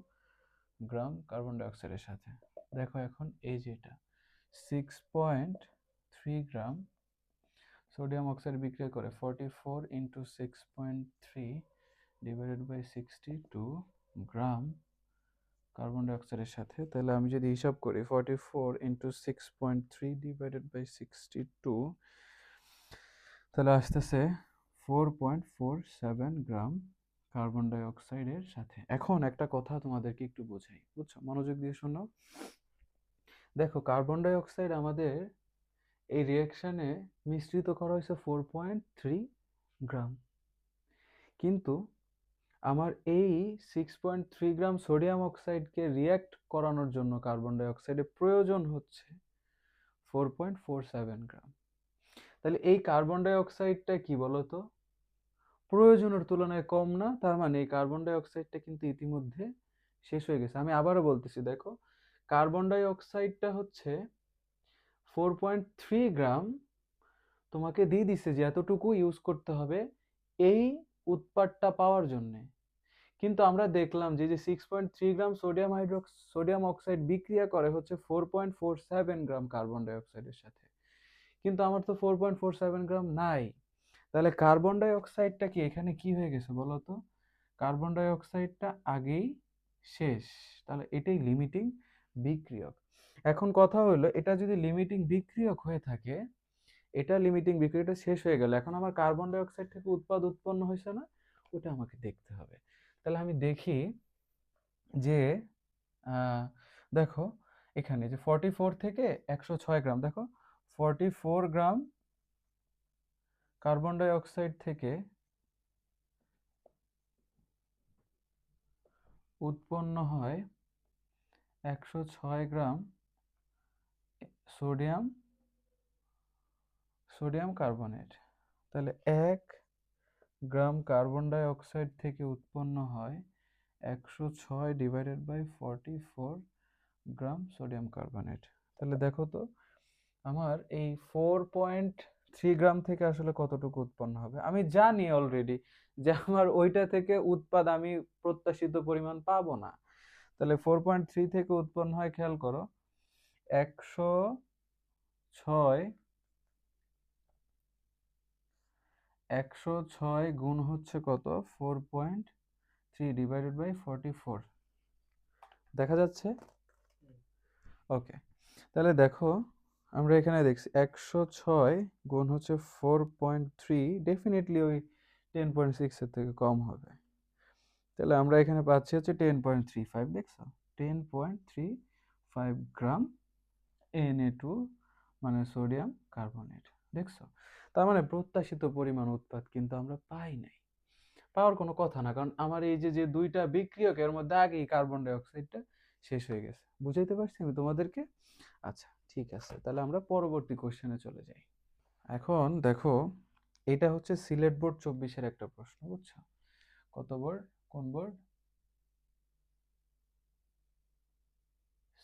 গ্রাম কার্বন ডাই অক্সাইডের সাথে। দেখো এখন এই যে এটা 6.3 গ্রাম সোডিয়াম অক্সাইড বিক্রিয়া করে 44 into 6.3 divided by 62 gram carbon ডাই অক্সাইডের সাথে। তাহলে আমি যদি হিসাব করি 44 ইন্টু 6.3 ডিভাইডেড বাই 62, তাহলে আসতেছে 4.47 গ্রাম কার্বন ডাই অক্সাইডের সাথে। এখন একটা কথা তোমাদেরকে একটু বোঝাই, বুঝছো? মনোযোগ দিয়ে শোনো। দেখো কার্বন ডাই অক্সাইড আমাদের এই রিয়াকশনে মিশ্রিত করা হয়েছে 4.3 গ্রাম, কিন্তু আমার এই 6.3 গ্রাম সোডিয়াম অক্সাইডকে রিয়াক্ট করানোর জন্য কার্বন ডাই অক্সাইডের প্রয়োজন হচ্ছে 4.47 গ্রাম। তাহলে এই কার্বন ডাই অক্সাইডটা কি বলতো, প্রয়োজনের তুলনায় কম না? তার মানে এই কার্বন ডাই অক্সাইডটা কিন্তু ইতিমধ্যে শেষ হয়ে গেছে। আমি আবারও বলতেছি, দেখো কার্বন ডাই অক্সাইডটা হচ্ছে 4.3 গ্রাম তোমাকে দিয়ে দিছে যে এতটুকু ইউজ করতে হবে এই উৎপাদটা পাওয়ার জন্য, কিন্তু আমরা দেখলাম যে 6.3 গ্রাম সোডিয়াম অক্সাইড বিক্রিয়া করে হচ্ছে 4.47 গ্রাম কার্বন ডাই অক্সাইডের সাথে, কিন্তু আমার তো 4.47 গ্রাম নাই। তাহলে কার্বন ডাই অক্সাইডটা কি এখানে কি হয়ে গেছে বলো তো? কার্বন ডাই অক্সাইডটা আগেই শেষ। তাহলে এটাই লিমিটিং বিক্রিয়ক। এখন কথা হলো, এটা যদি লিমিটিং বিক্রিয়ক হয়ে থাকে, এটা লিমিটিং বিক্রিয়াটা শেষ হয়ে গেল, এখন আমার কার্বন ডাই অক্সাইড থেকে উৎপন্ন হয়েছে না, ওটা আমাকে দেখতে হবে। তাহলে আমি দেখি যে দেখো এখানে যে 44 থেকে 106 গ্রাম, দেখো 44 গ্রাম কার্বন ডাই অক্সাইড থেকে উৎপন্ন হয় 106 গ্রাম সোডিয়াম কার্বনেট। তাহলে 1 গ্রাম কার্বন ডাই অক্সাইড থেকে উৎপন্ন হয় 106 divided by 44 gram sodium carbonate. তাহলে দেখো তো আমার এই 4.3 গ্রাম থেকে আসলে কতটুকু উৎপন্ন হবে। আমি জানি অলরেডি যে আমার ওইটা থেকে আমি প্রত্যাশিত পরিমাণ পাবো না। তাহলে 4.3 থেকে উৎপন্ন হয়, খেয়াল করো, 106 গুণ হচ্ছে কত, 4.3 ডিভাইডেড বাই 44, দেখা যাচ্ছে? ওকে, তাহলে দেখো আমরা এখানে দেখছি 106 গুণ হচ্ছে 4.3, ডেফিনেটলি ওই 10.6 এর থেকে কম হবে। তাহলে আমরা এখানে পাচ্ছি হচ্ছে 10.35, দেখছো, 10.35 গ্রাম Na2 মানে সোডিয়াম কার্বনেট। দেখছো, তার মানে প্রত্যাশিত পরিমাণ উৎপাদ কিন্তু আমরা পাই নাই। পাওয়ার কোনো কথা না, কারণ আমার এই যে যে দুইটা বিক্রিয়ক এর মধ্যে আগেই কার্বন ডাই অক্সাইডটা শেষ হয়ে গেছে। বুঝাইতে পারছি আমি তোমাদেরকে? আচ্ছা ঠিক আছে, তাহলে আমরা পরবর্তী কোশ্চেনে চলে যাই। এখন দেখো, এটা হচ্ছে সিলেট বোর্ড 24-এর একটা প্রশ্ন, বুঝছো? কত বোর্ড? কোন বোর্ড?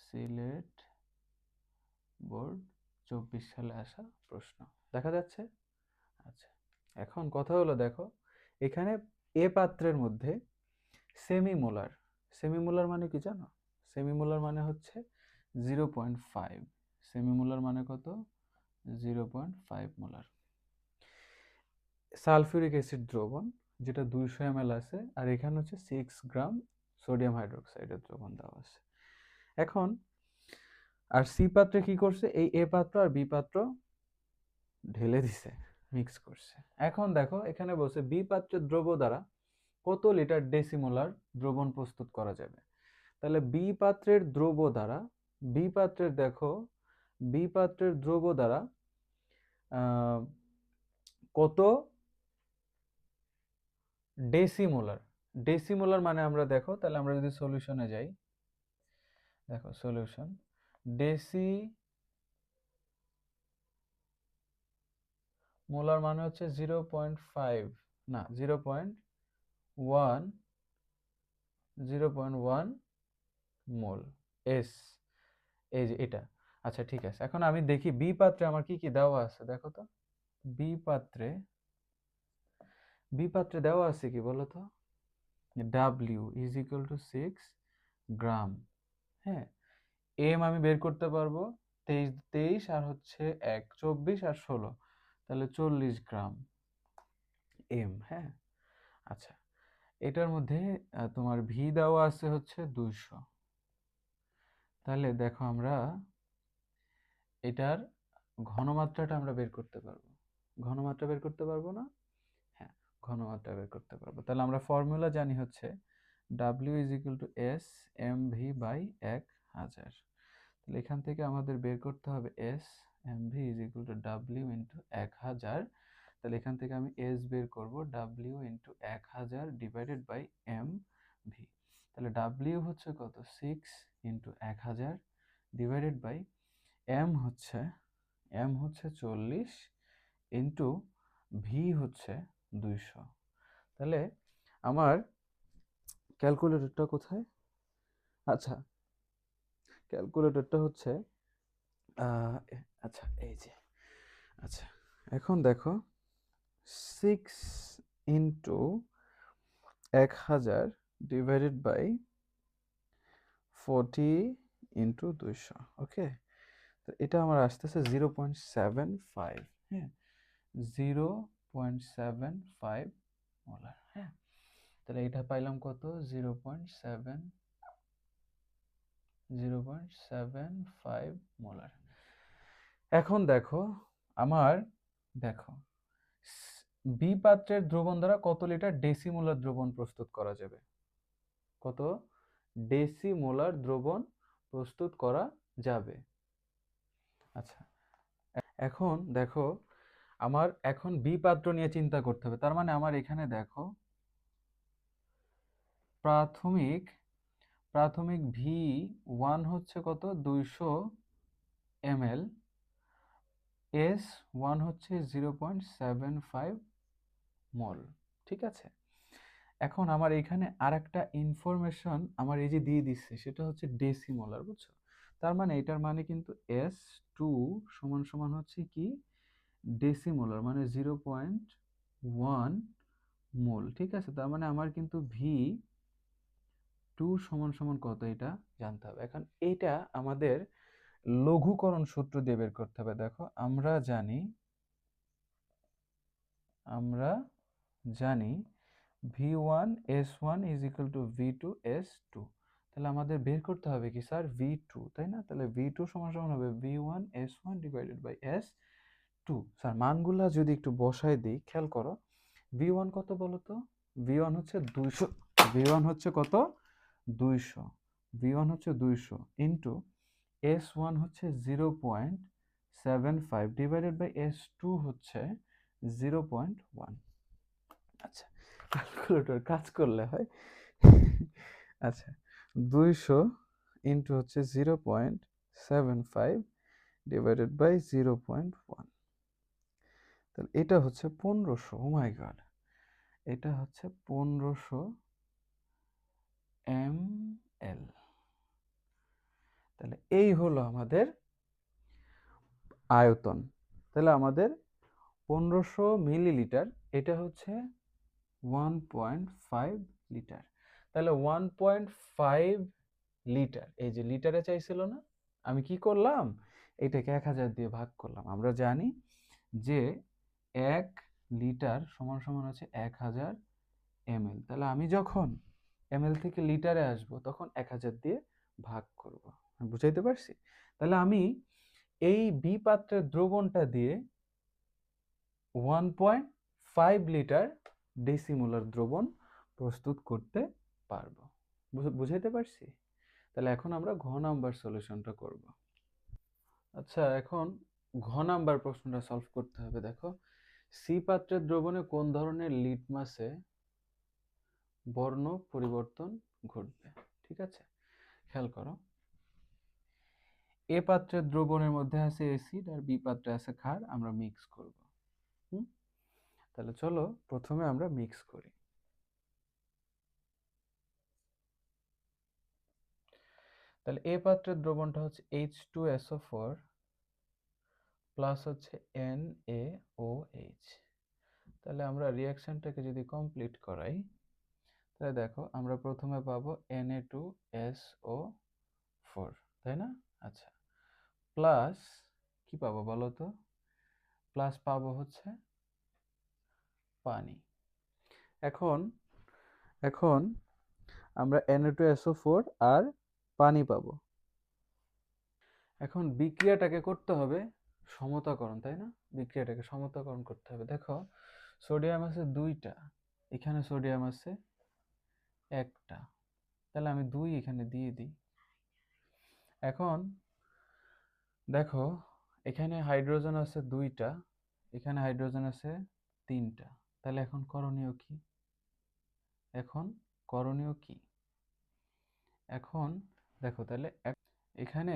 সিলেট বোর্ড 24 সালে আসা প্রশ্ন, দেখা যাচ্ছে? আচ্ছা, এখন কথা হলো, দেখো এখানে এ পাত্রের মধ্যে সেমিমোলার, সেমিমোলার মানে কি জানো? সেমিমোলার মানে হচ্ছে 0.5। সেমিমোলার মানে কত? 0.5 মোলার সালফিউরিক অ্যাসিড দ্রবণ, যেটা 200 ml আছে, আর এখানে হচ্ছে 6 গ্রাম সোডিয়াম হাইড্রোক্সাইডের দ্রবণ দেওয়া আছে। এখন আর সি পাত্রে কি করছে, এই এ পাত্র আর বি পাত্র ঢেলে দিছে, মিক্স করছে। এখন দেখো এখানে বলছে বি পাত্রের দ্রব্য দ্বারা কত লিটার ডেসিমোলার দ্রবণ প্রস্তুত করা যাবে। তাহলে বি পাত্রের দ্রব্য দ্বারা, বি পাত্রের দেখো, বি পাত্রের দ্রব্য দ্বারা কত ডেসিমোলার, ডেসিমোলার মানে আমরা দেখো, তাহলে আমরা যদি সলিউশনে যাই, দেখো সলিউশন, ডেসি মোলার মানে হচ্ছে 0.5, না 0.1 মোল এস, এই যে এটা। আচ্ছা ঠিক আছে, এখন আমি দেখি বি পাত্রে আমার কি কি দেওয়া আছে, দেখো তো। বি পাত্রে, বি পাত্রে দেওয়া আছে কি বলো তো? W ইজ ইকুয়াল টু 6 গ্রাম। হ্যাঁ, এম আমি বের করতে পারবো, 23 আর হচ্ছে 1, 24 আর 16, তাহলে 40 গ্রাম এম। হ্যাঁ, আচ্ছা, এটার মধ্যে তোমার ভি দেওয়া আছে হচ্ছে 200। তাহলে দেখো আমরা এটার ঘনমাত্রাটা আমরা বের করতে পারবো। ঘনমাত্রা বের করতে পারবো না? হ্যাঁ, ঘনমাত্রা বের করতে পারবো। তাহলে আমরা ফর্মুলা জানি হচ্ছে W is equal to S M V by 1000। তাহলে এখান থেকে আমাদের বের করতে হবে S M V is equal to W into 1000। তাহলে এখান থেকে আমি এস বের করব W into 1000 divided by M V. তাহলে ডাব্লিউ হচ্ছে কত? 6 ইন্টু 1000 ডিভাইডেড বাই এম হচ্ছে 40 ইন্টু ভি হচ্ছে 200। তাহলে আমার ক্যালকুলেটরটা কোথায়? আচ্ছা, ক্যালকুলেটরটা হচ্ছে আচ্ছা এই যে। আচ্ছা, এখন দেখো 6 ইন্টু 1000 ডিভাইডেড বাই 40 ইন্টু 200। ওকে, তো এটা আমার আসতেছে 0.75। হ্যাঁ, 0.75 মোলার। হ্যাঁ, তাহলে এটা পাইলাম কত? 0.75 মোলার। এখন দেখো আমার, দেখো বি পাত্রের দ্রবণ দ্বারা কত লিটার ডেসিমোলার দ্রবণ প্রস্তুত করা যাবে? কত ডেসিমোলার দ্রবণ প্রস্তুত করা যাবে? আচ্ছা, এখন দেখো আমার এখন বি পাত্র নিয়ে চিন্তা করতে হবে। তার মানে আমার এখানে দেখো প্রাথমিক, প্রাথমিক ভি ওয়ান হচ্ছে কত? 200 ml, এস ওয়ান হচ্ছে 0.75 মোল। ঠিক আছে, এখন আমার এখানে আর একটা ইনফরমেশন আমার এই যে দিয়ে দিচ্ছে, সেটা হচ্ছে ডেসিমোলার, বুঝছো? তার মানে এটার মানে কিন্তু এস টু সমান সমান হচ্ছে কি ডেসিমোলার, মানে 0.1 মোল। ঠিক আছে, তার মানে আমার কিন্তু ভি টু সমান সমান কত এটা জানতে হবে। এখন এটা আমাদের লঘুকরণ সূত্র দিয়ে বের করতে হবে। দেখো আমরা জানি, আমরা জানি V1 S1 is equal to V2 S2। তাহলে আমাদের বের করতে হবে কি স্যার? V2, তাই না? তাহলে V2 সমান সমান হবে V1 S1 divided by S2। Sir মানগুলা যদি একটু বসায় দিই, খেয়াল করো। V1 কত বলো তো? V1 হচ্ছে 200, V1 হচ্ছে কত? 200, V1 হচ্ছে 200 ইন্টু S1 হচ্ছে 0.75 0.75 ডিভাইডেড বাই S2 হচ্ছে 0.1। আচ্ছা, ক্যালকুলেটর কাজ করলে হয়। আচ্ছা, 200 ইন্টু হচ্ছে 0.75 ডিভাইডেড বাই 0.1, তাহলে এটা হচ্ছে 1500। ও মাই গড, এটা হচ্ছে 1500 ml। তাহলে এই হলো আমাদের আয়তন। তাহলে আমাদের 1500 মিলিলিটার, এটা হচ্ছে 1.5 লিটার। তাহলে 1.5 লিটার, এই যে লিটারে চাইছিল না, আমি কি করলাম, এটাকে 1000 দিয়ে ভাগ করলাম। আমরা জানি যে 1 লিটার সমান সমান হচ্ছে 1000 ml। তাহলে আমি যখন ml থেকে লিটারে আসব তখন 1000 দিয়ে ভাগ করব। আমি বুঝাইতে পারছি? তাহলে আমি এই বি পাত্রের দ্রবণটা দিয়ে 1.5 লিটার ডেসিমোলার দ্রবণ প্রস্তুত করতে পারবো। বুঝাইতে পারছি? তাহলে এখন আমরা ঘ নাম্বার সলিউশনটা করব। আচ্ছা, এখন ঘ নাম্বার প্রশ্নটা সলভ করতে হবে। দেখো, সি পাত্রের দ্রবণে কোন ধরনের লিটমাসে বর্ণ পরিবর্তন ঘটবে? ঠিক আছে, খেয়াল করো। এ পাত্রের দ্রবণের মধ্যে আছে অ্যাসিড আর বি পাত্রে আছে ক্ষার, আমরা মিক্স করব। তাহলে চলো প্রথমে আমরা মিক্স করি। তাহলে এ পাত্রের দ্রবণটা হচ্ছে H2SO4 প্লাস হচ্ছে NaOH। তাহলে আমরা রিঅ্যাকশনটাকে যদি কমপ্লিট করাই, তাহলে দেখো আমরা প্রথমে পাবো Na2SO4, তাই না? আচ্ছা, প্লাস কি পাবো বলো তো? প্লাস পাবো হচ্ছে পানি। এখন এখন আমরা Na2SO4 আর পানি পাবো। এখন বিক্রিয়াটাকে করতে হবে সমতাকরণ, তাই না? বিক্রিয়াটাকে সমতাকরণ করতে হবে। দেখো, সোডিয়াম আছে 2টা, এখানে সোডিয়াম আছে 1টা, তাহলে আমি 2 এখানে দিয়ে দিই। এখন দেখো, এখানে হাইড্রোজেন আছে 2টা, এখানে হাইড্রোজেন আছে 3টা, তাহলে এখন করণীয় কি? এখন করণীয় কি? এখন দেখো, তাহলে এখানে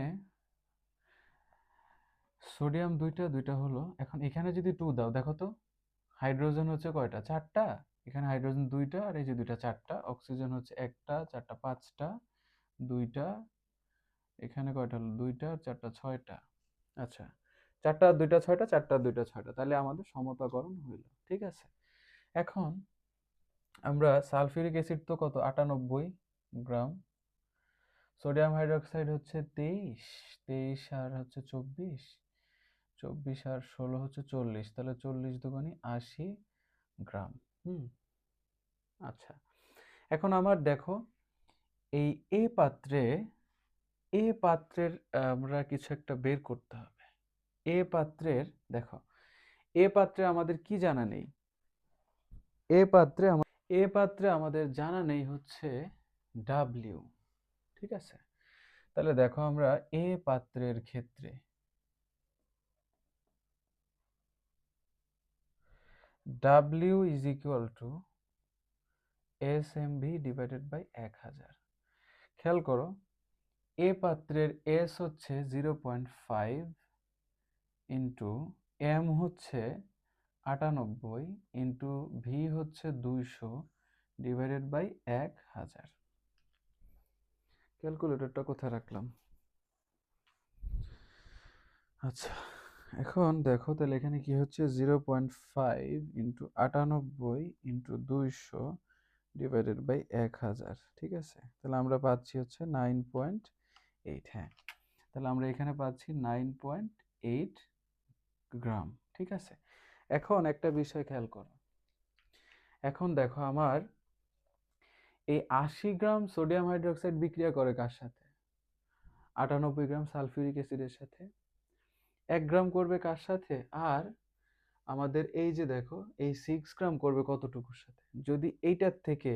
সোডিয়াম 2টা, 2টা হলো। এখন এখানে যদি 2 দাও, দেখো তো হাইড্রোজেন হচ্ছে কয়টা? 4টা। এখানে হাইড্রোজেন 2টা আর এই যে 2টা 4টা, অক্সিজেন হচ্ছে 1টা, 4টা 5টা, 2টা, এখানে কয়টা হলো? 2টা 4টা 6টা। আচ্ছা, 4টা 2টা 6টা, 4টা 2টা 6টা, তাহলে আমাদের সমতাকরণ হইল। ঠিক আছে, এখন আমরা সালফিউরিক অ্যাসিড তো কত? 98 গ্রাম। সোডিয়াম হাইড্রোক্সাইড হচ্ছে 23, 23 আর হচ্ছে 24, 24 আর 16 হচ্ছে 40, তাহলে 40 দুগুণে 80 গ্রাম। আচ্ছা, এখন আমার দেখো এই এ পাত্রের আমরা কিছু একটা বের করতে হবে। এ পাত্রের দেখো, এ পাত্রে আমাদের কি জানা নেই? এ পাত্রে আমাদের জানা নেই হচ্ছে ডাব্লিউ। ঠিক আছে, তাহলে দেখো আমরা এ পাত্রের ক্ষেত্রে W is equal to SMV divided by 1000। খেয়াল করো, এ পাত্রের এস হচ্ছে 0.5 ইন্টু এম হচ্ছে 98 ইন্টু ভি হচ্ছে 200 ডিভাইডেড বাই 1000। ক্যালকুলেটরটা কোথায় রাখলাম? আচ্ছা, এখন দেখো, তাহলে এখানে কি হচ্ছে? 0.5 ইন্টু 98 ইন্টু 200 ডিভাইডেড বাই 1000। ঠিক আছে, তাহলে আমরা পাচ্ছি হচ্ছে 9.8। হ্যাঁ, তাহলে আমরা এখানে পাচ্ছি 9.8 গ্রাম। ঠিক আছে, এখন একটা বিষয় খেয়াল করো। এখন দেখো, আমার এই 80 গ্রাম সোডিয়াম হাইড্রোক্সাইড বিক্রিয়া করে কার সাথে? 98 গ্রাম সালফিউরিক অ্যাসিডের সাথে। 1 গ্রাম করবে কার সাথে? আর আমাদের এই যে দেখো, এই 6 গ্রাম করবে কতটুকুর সাথে? যদি এইটার থেকে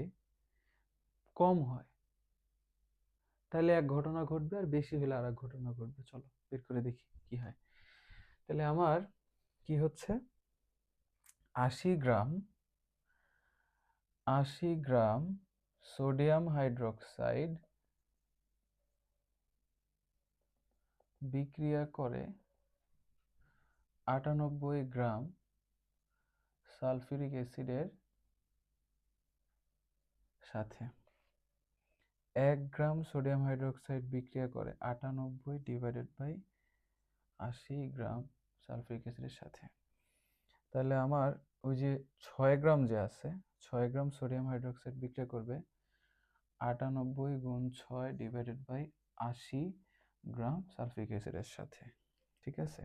কম হয় তাহলে এক ঘটনা ঘটবে, আর বেশি হলে আর এক ঘটনা ঘটবে। চলো বের করে দেখি কি হয়। তাহলে আমার কি হচ্ছে 80 গ্রাম সোডিয়াম হাইড্রোক্সাইড বিক্রিয়া করে 98 গ্রাম সালফিউরিক অ্যাসিডের সাথে। 1 গ্রাম সোডিয়াম হাইড্রোক্সাইড বিক্রিয়া করে 98 ডিভাইডেড বাই 80 গ্রাম সালফিউরিক অ্যাসিডের সাথে। তাহলে আমার ওই যে 6 গ্রাম যে আছে, 6 গ্রাম সোডিয়াম হাইড্রোক্সাইড বিক্রিয়া করবে 98 গুণ 6 ডিভাইডেড বাই 80 গ্রাম সালফিউরিক অ্যাসিডের সাথে। ঠিক আছে,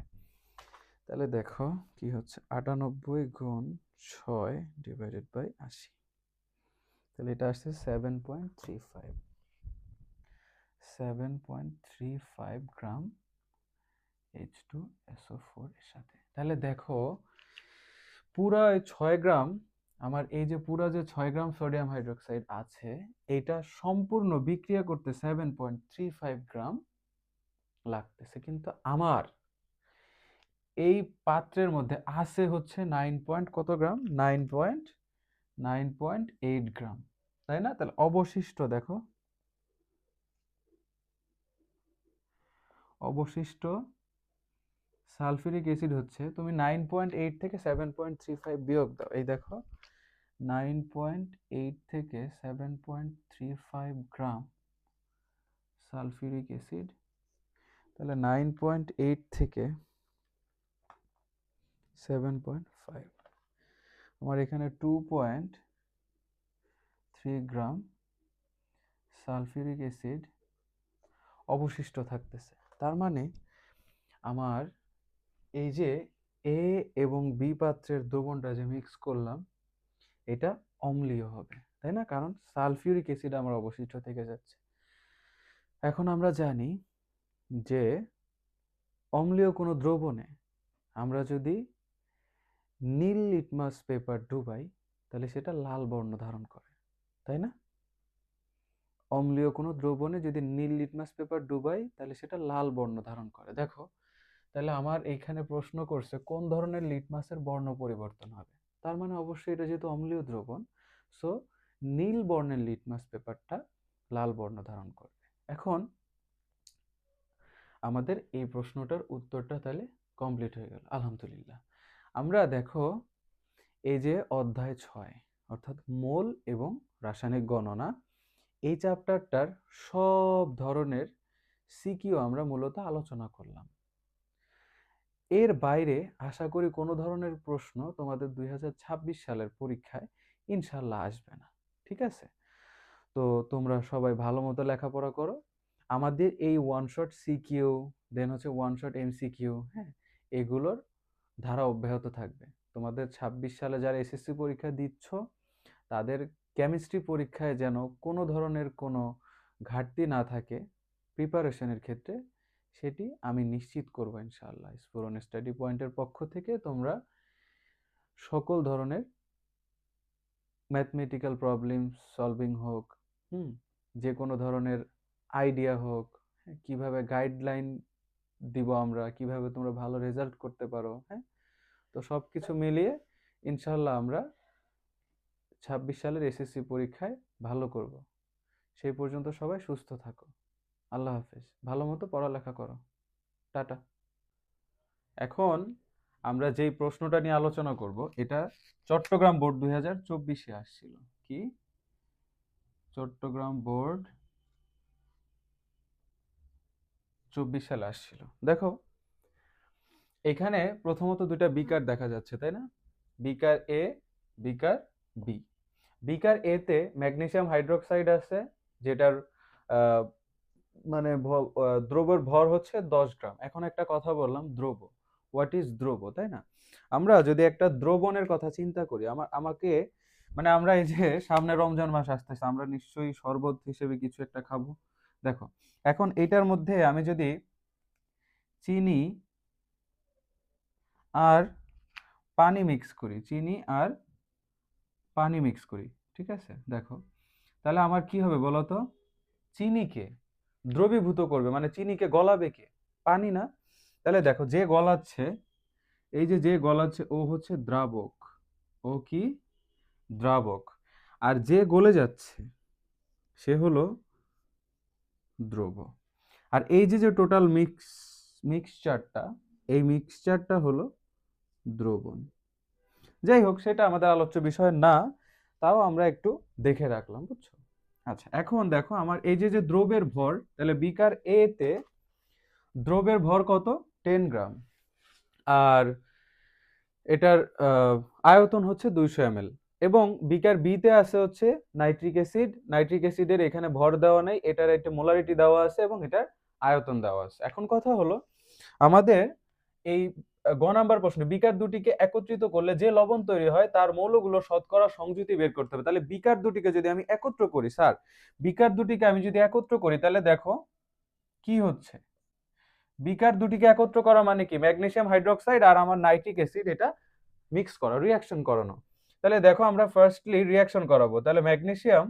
তাহলে দেখো কি হচ্ছে 98 গুণ 6 ডিভাইডেড বাই 80, তাহলে এটা আসছে 7.35 গ্রাম H2SO4 এর সাথে। তাহলে দেখো পুরা 6 গ্রাম আমার এই যে পুরা যে 6 গ্রাম সোডিয়াম হাইড্রোক্সাইড আছে, এটা সম্পূর্ণ বিক্রিয়া করতে 7.35 গ্রাম লাগতেছে, কিন্তু আমার এই পাত্রের মধ্যে আছে হচ্ছে 9 কত গ্রাম, 9.8 গ্রাম, তাই না? তাহলে অবশিষ্ট দেখো, অবশিষ্ট সালফিউরিক অ্যাসিড হচ্ছে, তুমি 9.8 থেকে 7.35 বিয়োগ দাও, এই দেখো 9.8 থেকে 7.35 গ্রাম সালফিউরিক অ্যাসিড। তাহলে 9.8 থেকে 7.5, আমার এখানে 2.3 গ্রাম সালফিউরিক অ্যাসিড অবশিষ্ট থাকতেছে। তার মানে আমার এই যে এ এবং বি পাত্রের দ্রবণটা যে মিক্স করলাম, এটা অম্লীয় হবে, তাই না? কারণ সালফিউরিক অ্যাসিড আমার অবশিষ্ট থেকে যাচ্ছে। এখন আমরা জানি যে অম্লীয় কোনো দ্রবণে আমরা যদি নীল লিটমাস পেপার ডুবাই তাহলে সেটা লাল বর্ণ ধারণ করে, তাই না? অম্লীয় কোনো দ্রবণে যদি নীল লিটমাস পেপার ডুবাই তাহলে সেটা লাল বর্ণ ধারণ করে। দেখো তাহলে আমার এইখানে প্রশ্ন করছে কোন ধরনের লিটমাসের বর্ণ পরিবর্তন হবে, তার মানে অবশ্যই এটা যেহেতু অম্লীয় দ্রবণ, সো নীল বর্ণের লিটমাস পেপারটা লাল বর্ণ ধারণ করবে। এখন আমাদের এই প্রশ্নটার উত্তরটা তাহলে কমপ্লিট হয়ে গেল, আলহামদুলিল্লাহ। আমরা দেখো এই যে অধ্যায় 6 অর্থাৎ মোল এবং রাসায়নিক গণনা, এই চ্যাপ্টারটার সব ধরনের সিকিউ আমরা মূলত আলোচনা করলাম। এর বাইরে আশা করি কোনো ধরনের প্রশ্ন তোমাদের 2026 সালের পরীক্ষায় ইনশাল্লাহ আসবে না, ঠিক আছে? তো তোমরা সবাই ভালো মতো লেখাপড়া করো। আমাদের এই ওয়ান শট সিকিউ, দেন হচ্ছে ওয়ান শট এমসিকিউ, হ্যাঁ, এগুলোর ধারা অব্যাহত থাকবে। তোমাদের 26 সালে যারা এসএসসি পরীক্ষা দিচ্ছ তাদের কেমিস্ট্রি পরীক্ষায় যেন কোনো ধরনের কোনো ঘাটতি না থাকে প্রিপারেশনের ক্ষেত্রে, সেটি আমি নিশ্চিত করব ইনশাআল্লাহ। স্ফুরণ স্টাডি পয়েন্টের পক্ষ থেকে তোমরা সকল ধরনের ম্যাথমেটিক্যাল প্রবলেম সলভিং হোক, যে কোনো ধরনের আইডিয়া হোক, কিভাবে গাইডলাইন দিব আমরা, কিভাবে তোমরা ভালো রেজাল্ট করতে পারো, হ্যাঁ, তো সব কিছু মিলিয়ে ইনশাআল্লাহ আমরা 26 সালের এসএসসি পরীক্ষায় ভালো করব। সেই পর্যন্ত সবাই সুস্থ থাকো। আল্লাহ হাফেজ। ভালো মতো পড়ালেখা করো। টাটা। এখন আমরা যেই প্রশ্নটা নিয়ে আলোচনা করব, এটা চট্টগ্রাম বোর্ড 2024-এ আসছিল। কি? চট্টগ্রাম বোর্ড 24 সালে আসছিল। দেখো এখানে প্রথমত দুইটা বিকার দেখা যাচ্ছে, তাই না? বিকার এ, বিকার বি। বিকার এ তে ম্যাগনেসিয়াম হাইড্রোক্সাইড আছে, যেটার মানে দ্রবর ভর হচ্ছে 10 গ্রাম। এখন একটা কথা বললাম, দ্রব, হোয়াট ইজ দ্রব, তাই না? আমরা যদি একটা দ্রবণের কথা চিন্তা করি, আমাকে মানে আমরা এই যে সামনে রমজান মাস আসতেছে, আমরা নিশ্চয়ই শরবত হিসেবে কিছু একটা খাবো। দেখো এখন এটার মধ্যে আমি যদি চিনি আর পানি মিক্স করি, চিনি আর পানি মিক্স করি, ঠিক আছে? দেখো তাহলে আমার কি হবে বলো তো? চিনিকে দ্রবীভূত করবে, মানে চিনিকে গলাবে কে? পানি না? তাহলে দেখো যে গলাচ্ছে এই যে গলাচ্ছে ও হচ্ছে দ্রাবক, ও কি দ্রাবক, আর যে গলে যাচ্ছে সে হলো দ্রব। আর এই যে টোটাল মিক্সচারটা, এই মিক্সচারটা হলো দ্রবণ। যাই হোক, সেটা আমাদের আলোচ্য বিষয় না, তাও আমরা একটু দেখে রাখলাম, বুঝছো? আচ্ছা, এখন দেখো আমার এই যে দ্রবের ভর, তাহলে বিকার এ তে দ্রবের ভর কত? 10 গ্রাম। আর এটার আয়তন হচ্ছে 200 ml। এবং বিকার বি তে আছে হচ্ছে নাইট্রিক অ্যাসিড। নাইট্রিক অ্যাসিডের এখানে ভর দেওয়া নেই, এটার একটা মোলারিটি দেওয়া আছে এবং এটার আয়তন দেওয়া আছে। এখন কথা হলো আমাদের এই গ নাম্বার প্রশ্ন, বিকার দুটিকে একত্রিত করলে যে লবণ তৈরি হয় তার মৌলগুলো শতকরা সংযুতি বের করতে হবে। তাহলে বিকার দুটিকে যদি আমি একত্র করি, স্যার বিকার দুটিকে আমি যদি একত্র করি, তাহলে দেখো কি হচ্ছে। বিকার দুটিকে একত্র করা মানে কি, ম্যাগনেসিয়াম হাইড্রোক্সাইড আর আমার নাইট্রিক অ্যাসিড এটা মিক্স করা, রিঅ্যাকশন করানো। তাহলে দেখো আমরা ফার্স্টলি রিঅ্যাকশন করাবো। তাহলে ম্যাগনেসিয়াম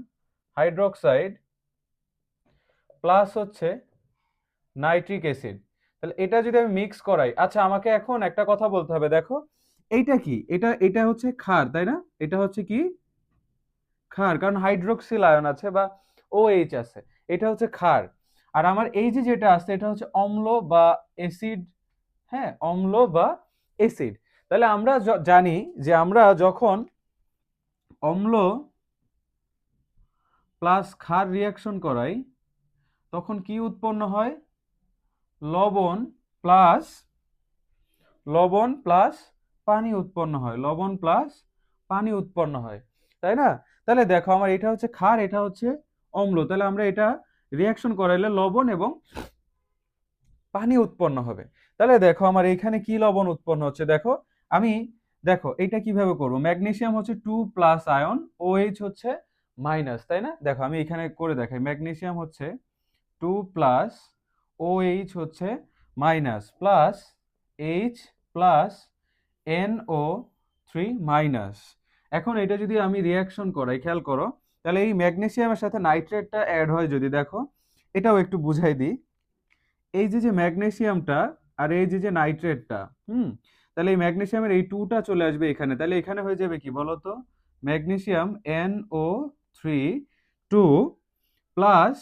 হাইড্রোক্সাইড প্লাস হচ্ছে নাইট্রিক অ্যাসিড, তাহলে এটা যদি আমি মিক্স করাই। আচ্ছা, আমাকে এখন একটা কথা বলতে হবে, দেখো এইটা কি, এটা এটা হচ্ছে ক্ষার, তাই না? এটা হচ্ছে কি ক্ষার, কারণ হাইড্রোক্সিল আয়ন আছে বা OH আছে, এটা হচ্ছে ক্ষার। আর আমার এই যে যেটা আছে এটা হচ্ছে অম্ল বা অ্যাসিড। হ্যাঁ, অম্ল বা অ্যাসিড। তাহলে আমরা জানি যে আমরা যখন অম্ল প্লাস ক্ষার রিঅ্যাকশন করাই তখন কি উৎপন্ন হয়? লবণ প্লাস পানি উৎপন্ন হয়, লবণ প্লাস পানি উৎপন্ন হয়, তাই না? তাহলে দেখো আমার এটা হচ্ছে ক্ষার, এটা হচ্ছে অম্ল, তাহলে আমরা এটা রিঅ্যাকশন করাইলে লবণ এবং পানি উৎপন্ন হবে। তাহলে দেখো আমার এখানে কি লবণ উৎপন্ন হচ্ছে, দেখো আমি, দেখো এটা কিভাবে করব, ম্যাগনেসিয়াম হচ্ছে 2 প্লাস আয়ন, OH হচ্ছে মাইনাস, তাই না? দেখো আমি এখানে করে দেখাই, ম্যাগনেসিয়াম হচ্ছে 2 প্লাস, OH হচ্ছে minus, plus H plus NO3 minus. এখন এটা যদি আমি রিঅ্যাকশন করাই, খেয়াল করো, তাহলে এই ম্যাগনেসিয়ামের সাথে নাইট্রেটটা অ্যাড হয় যদি, দেখো এটাও একটু বুঝাই দিই। এই যে ম্যাগনেসিয়ামটা আর এই যে নাইট্রেটটা, তাহলে এই ম্যাগনেসিয়ামের এই 2টা চলে আসবে এখানে, তাহলে এখানে হয়ে যাবে কি বলতো, ম্যাগনেসিয়াম NO3 2 প্লাস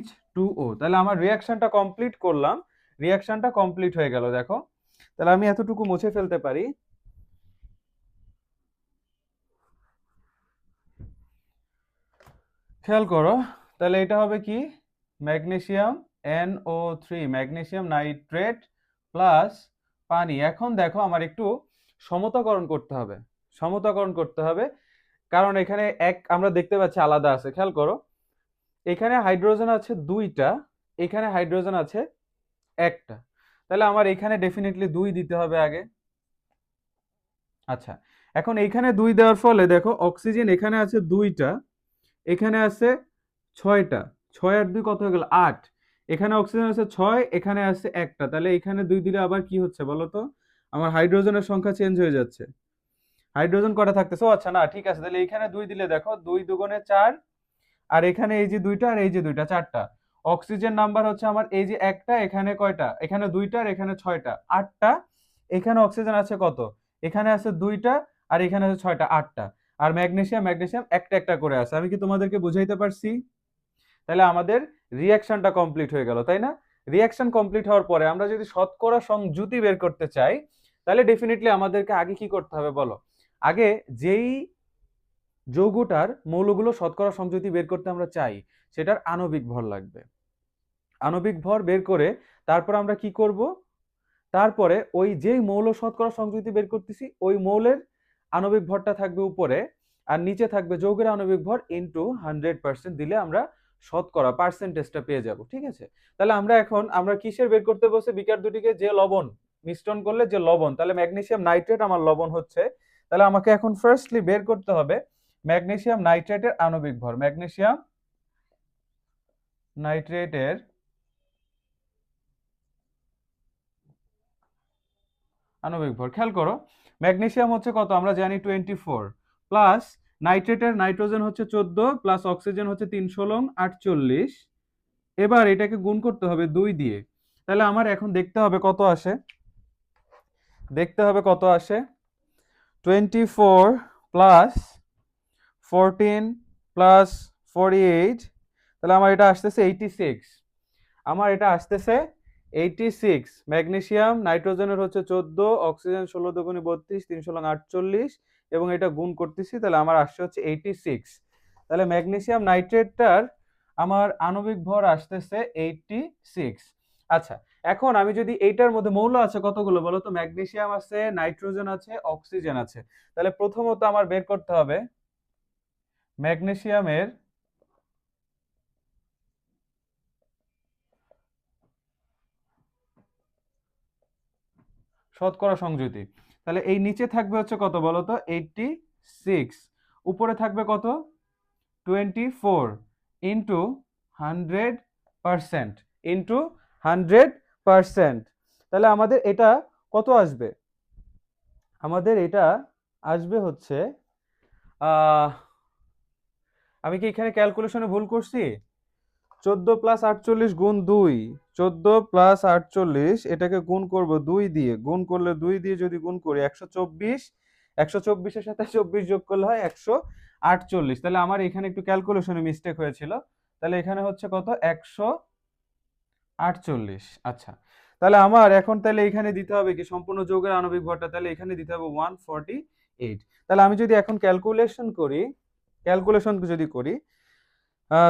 H2O। তাহলে আমার রিঅ্যাকশনটা কমপ্লিট করলাম, রিঅ্যাকশনটা কমপ্লিট হয়ে গেল। দেখো তাহলে আমি এতটুকু মুছে ফেলতে পারি। খেয়াল করো, তাহলে এটা হবে কি, magnesium NO3, magnesium nitrate plus পানি। এখন দেখো আমার একটু সমতাকরণ করতে হবে, সমতাকরণ করতে হবে, কারণ এখানে এক আমরা দেখতে পাচ্ছি আলাদা আছে। খেয়াল করো, এখানে হাইড্রোজেন আছে 2টা, এখানে হাইড্রোজেন আছে 1টা, তাহলে আমার এখানে ডেফিনেটলি 2 দিতে হবে আগে। আচ্ছা, এখন এইখানে 2 দেওয়ার ফলে দেখো অক্সিজেন এখানে আছে 2টা, এখানে আছে 6টা, 6 আর 2 কত হয়ে গেল? 8। এখানে অক্সিজেন আছে 6, এখানে আছে 1টা, তাহলে এখানে 2 দিলে আবার কি হচ্ছে বলো তো, আমার হাইড্রোজেনের সংখ্যা চেঞ্জ হয়ে যাচ্ছে। হাইড্রোজেন কটা থাকতেছে? ও আচ্ছা, না ঠিক আছে, তাহলে এখানে 2 দিলে দেখো 2 দুগুণে 4, আর এখানে এই যে 2টা আর এই যে 2টা, 4টা। অক্সিজেন নাম্বার হচ্ছে আমার এই যে 1টা, এখানে কয়টা? এখানে 2টা আর এখানে 6টা, 8টা। এখানে অক্সিজেন আছে কত? এখানে আছে 2টা আর এখানে আছে 6টা, 8টা। আর ম্যাগনেসিয়াম একটা একটা করে আছে। আমি কি তোমাদেরকে বুঝাইতে পারছি? তাহলে আমাদের রিঅ্যাকশনটা কমপ্লিট হয়ে গেল, তাই না? রিঅ্যাকশন কমপ্লিট হওয়ার পরে আমরা যদি শতকরা সংযুতি বের করতে চাই, তাহলে ডেফিনেটলি আমাদেরকে আগে কি করতে হবে বলো? আগে যেই যৌগটার মৌলগুলো শতকরা সংযুতি বের করতে আমরা চাই, সেটার আণবিক ভর লাগবে। আণবিক ভর বের করে তারপর আমরা কি করব? তারপরে ওই যেই মৌল শতকরা সংযুতি বের করতেছি ওই মৌলের আণবিক ভরটা থাকবে উপরে, আর নিচে থাকবে যৌগের আণবিক ভর ইনটু 100% দিলে আমরা শতকরা পার্সেন্টেজটা পেয়ে যাব। ঠিক আছে, তাহলে আমরা কিসের বের করতে বসে, বিকার দুটিকে যে লবণ মিশ্রণ করলে যে লবণ, তাহলে ম্যাগনেসিয়াম নাইট্রেট আমার লবণ হচ্ছে। তাহলে আমাকে এখন ফার্স্টলি বের করতে হবে ম্যাগনেসিয়াম নাইট্রেটের আণবিক ভর। ম্যাগনেসিয়াম নাইট্রেটের আণবিক ভর, খেয়াল করো, ম্যাগনেসিয়াম হচ্ছে কত আমরা জানি 24, প্লাস নাইট্রেটের নাইট্রোজেন হচ্ছে 14, প্লাস অক্সিজেন হচ্ছে 3 16 48। এবার এটাকে গুণ করতে হবে 2 দিয়ে, তাহলে আমার এখন দেখতে হবে কত আসে। দেখতে হবে কত আসে। 24 প্লাস 14 প্লাস 48, তাহলে আমার এটা আসতেছে 86। আমার এটা আসতেছে 86। ম্যাগনেসিয়াম নাইট্রোজেনের হচ্ছে 14, অক্সিজেন 16 দুগুণে 32, 3 ষোলং 48, এবং এটা গুণ করতেছি, তাহলে আমার আসছে হচ্ছে 86। তাহলে ম্যাগনেসিয়াম নাইট্রেটটার আমার আণবিক ভর আসতেছে 86। আচ্ছা, এখন আমি যদি এইটার মধ্যে মৌল আছে কতগুলো বলো তো? ম্যাগনেসিয়াম আছে, নাইট্রোজেন আছে, অক্সিজেন আছে। তাহলে প্রথমত আমার বের করতে হবে ম্যাগনেসিয়ামের শতকরা সংযুতি। তাহলে এই নিচে থাকবে হচ্ছে কত বলো তো? 86। উপরে থাকবে কত? 24 ইন্টু 100%, ইন্টু 100%। তাহলে আমাদের এটা কত আসবে? আমাদের এটা আসবে হচ্ছে আমি কি এখানে ক্যালকুলেশনে ভুল করছি? 14 প্লাস 48 গুণ 2, 14 প্লাস 48 এটাকে গুণ করব 2 দিয়ে, গুণ করলে 2 দিয়ে যদি গুণ করি 124, 124 এর সাথে 24 যোগ করলে হয় 148। তাহলে আমার এখানে একটু ক্যালকুলেশনে মিস্টেক হয়েছিল। তাহলে এখানে হচ্ছে কত? 148। আচ্ছা, তাহলে আমার এখন তাহলে এখানে দিতে হবে কি সম্পূর্ণ যৌগের আণবিক ভরটা? তাহলে এখানে দিতে হবে 148। তাহলে আমি যদি এখন ক্যালকুলেশন যদি করি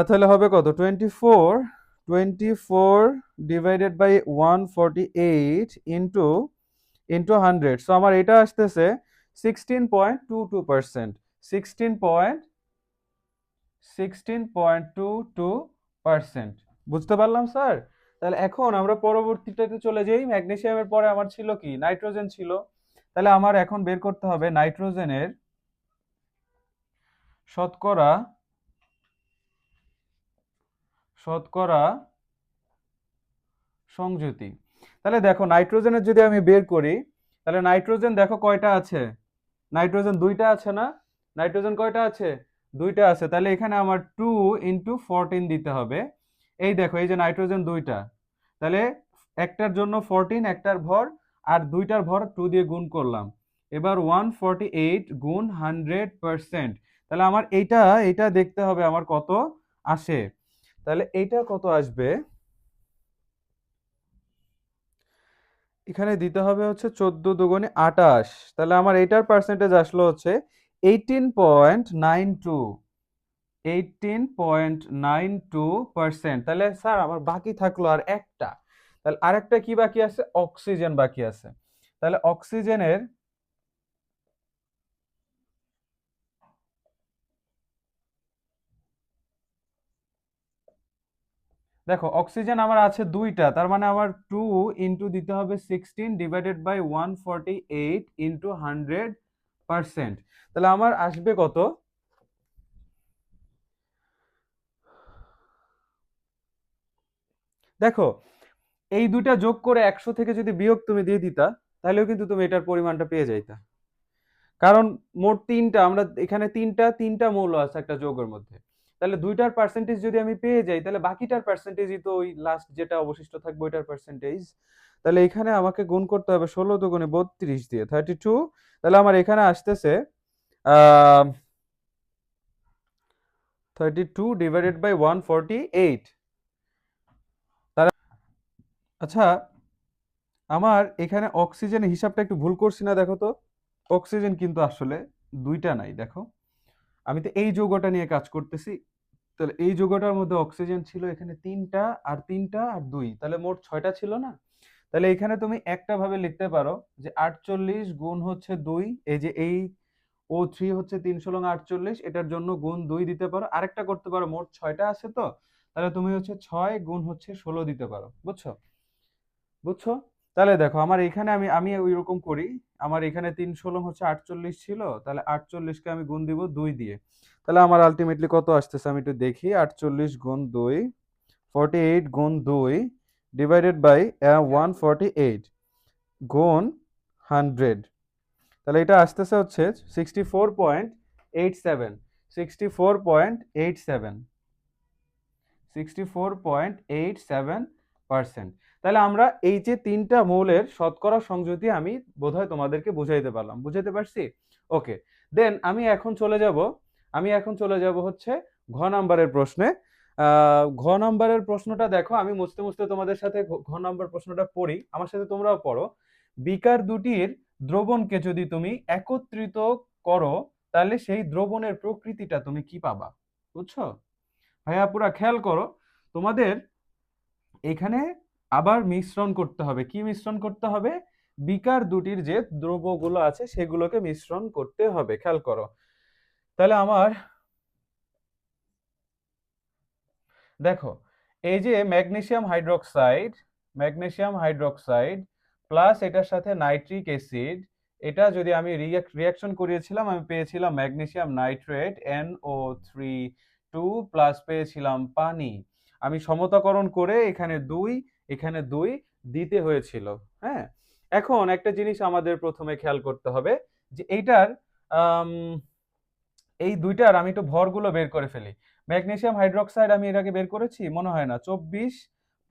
তাহলে হবে কত? 24 ডিভাইডেড বাই 148 ইন্টু 100। সো আমার এটা আসতেছে 16.22%। 16.22%। বুঝতে পারলাম স্যার? তাহলে এখন আমরা পরবর্তীটাতে চলে যাই। ম্যাগনেসিয়ামের পরে আমার ছিল কি? নাইট্রোজেন ছিল। তাহলে আমার এখন বের করতে হবে নাইট্রোজেনের শতকরা সংযুতি। তাহলে দেখো নাইট্রোজেনের যদি আমি বের করি, তাহলে নাইট্রোজেন দেখো কয়টা আছে? নাইট্রোজেন দুইটা আছে না? নাইট্রোজেন কয়টা আছে? দুইটা আছে। তাহলে এখানে আমার 2 ইন্টু 14 দিতে হবে। এই দেখো, এই যে নাইট্রোজেন দুইটা, তাহলে একটার জন্য 14, একটার ভর, আর দুইটার ভর 2 দিয়ে গুণ করলাম। এবার 148 গুণ 100%। তাহলে আমার এইটা দেখতে হবে আমার কত আসে। তাহলে এইটা কত আসবে? এখানে দিতে হবে হচ্ছে 14 দুগুণে 28। তাহলে আমার এইটার পার্সেন্টেজ আসলো হচ্ছে 18.92। 18.92%। তাহলে স্যার আমার বাকি থাকলো আর একটা। তাহলে আরেকটা কি বাকি আছে? অক্সিজেন বাকি আছে। তাহলে অক্সিজেনের দেখো, অক্সিজেন আমার আছে দুইটা, তার মানে আমার 2 ইন্টু দিতে হবে 16 ডিভাইডেড বাই 148 ইন্টু 100%। তাহলে আমার আসবে কত? দেখো, এই দুইটা যোগ করে 100 থেকে যদি বিয়োগ তুমি দিয়ে দিতা, তাহলেও কিন্তু তুমি এটার পরিমাণটা পেয়ে যাইতা। কারণ মোট তিনটা, আমরা এখানে তিনটা মৌল আছে একটা যৌগের মধ্যে। তাহলে দুইটার পার্সেন্টেজ যদি আমি পেয়ে যাই, তাহলে বাকিটার পার্সেন্টেজই তো ওই লাস্ট যেটা অবশিষ্ট থাকবে ওইটার পার্সেন্টেজ। তাহলে এখানে আমাকে গুণ করতে হবে 16 দুগুণে 32 দিয়ে 32। তাহলে আমার এখানে আসতেছে আহ 32 ডিভাইডেড বাই 148। আচ্ছা, আমার এখানে অক্সিজেনের হিসাবটা একটু ভুল করছি না? দেখো তো, অক্সিজেন কিন্তু আসলে দুইটা নাই। দেখো, আমি তো এই যৌগটা নিয়ে কাজ করতেছি। তাহলে এই যৌগটার মধ্যে অক্সিজেন ছিল এখানে তিনটা, আর তিনটা আর দুই, তাহলে মোট 6টা ছিল না? তাহলে এখানে তুমি একটা ভাবে লিখতে পারো যে 48 গুণ হচ্ছে 2, এই যে এই O3 হচ্ছে 3 ষোলং 48, এটার জন্য গুণ 2 দিতে পারো। আরেকটা করতে পারো, মোট 6টা আছে তো, তাহলে তুমি হচ্ছে 6 গুণ হচ্ছে 16 দিতে পারো। বুঝছো? বুঝছো? তাহলে দেখো, আমার এখানে আমি আমি ওইরকম করি। আমার এখানে 3 ষোলং হচ্ছে 48 ছিল, তাহলে 48কে আমি গুণ দিব 2 দিয়ে। তাহলে আমার আলটিমেটলি কত আসতেছে আমি একটু দেখি। 48 গুণ 2, 48 গুণ 2 ডিভাইডেড বাই 148 গুণ 100। তাহলে এটা আসতেছে হচ্ছে 64.87। 64.87, 64.87%। পার্সেন্ট। তাহলে আমরা এই যে তিনটা মৌলের শতকরা সংযুতি আমি বোধহয় তোমাদেরকে বুঝাইতে পারলাম, বুঝাইতে পারছি? ওকে, দেন আমি এখন চলে যাব হচ্ছে ঘ নাম্বারের প্রশ্নে। ঘ নাম্বারের প্রশ্নটা দেখো, আমি মুছতে মুছতে তোমাদের সাথে ঘ নাম্বার প্রশ্নটা পড়ি, আমার সাথে তোমরাও পড়ো। বিকার দুটির দ্রবণকে যদি তুমি একত্রিত করো, তাহলে সেই দ্রবণের প্রকৃতিটা তুমি কি পাবা? বুঝছো ভাইয়া? পুরা খেয়াল করো, তোমাদের এখানে আবার মিশ্রণ করতে হবে। কি মিশ্রণ করতে হবে? বিকার দুটির যে দ্রব্যগুলো আছে সেগুলোকে মিশ্রণ করতে হবে, খেয়াল করো। তাহলে আমার দেখো, এই যে ম্যাগনেসিয়াম হাইড্রোক্সাইড প্লাস এটার সাথে নাইট্রিক অ্যাসিড, এটা যদি আমি রিয়াকশন করিয়েছিলাম, আমি পেয়েছিলাম ম্যাগনেসিয়াম নাইট্রেট NO3 প্লাস পেয়েছিলাম পানি। আমি সমতাকরণ করে এখানে দুই দিতে হয়েছিল। হ্যাঁ, এখন একটা জিনিস আমাদের প্রথমে খেয়াল করতে হবে যে এইটার আম, এই দুইটার আমি একটু ভরগুলো বের করে ফেলি। ম্যাগনেসিয়াম হাইড্রোক্সাইড আমি এর আগে বের করেছি মনে হয় না। 24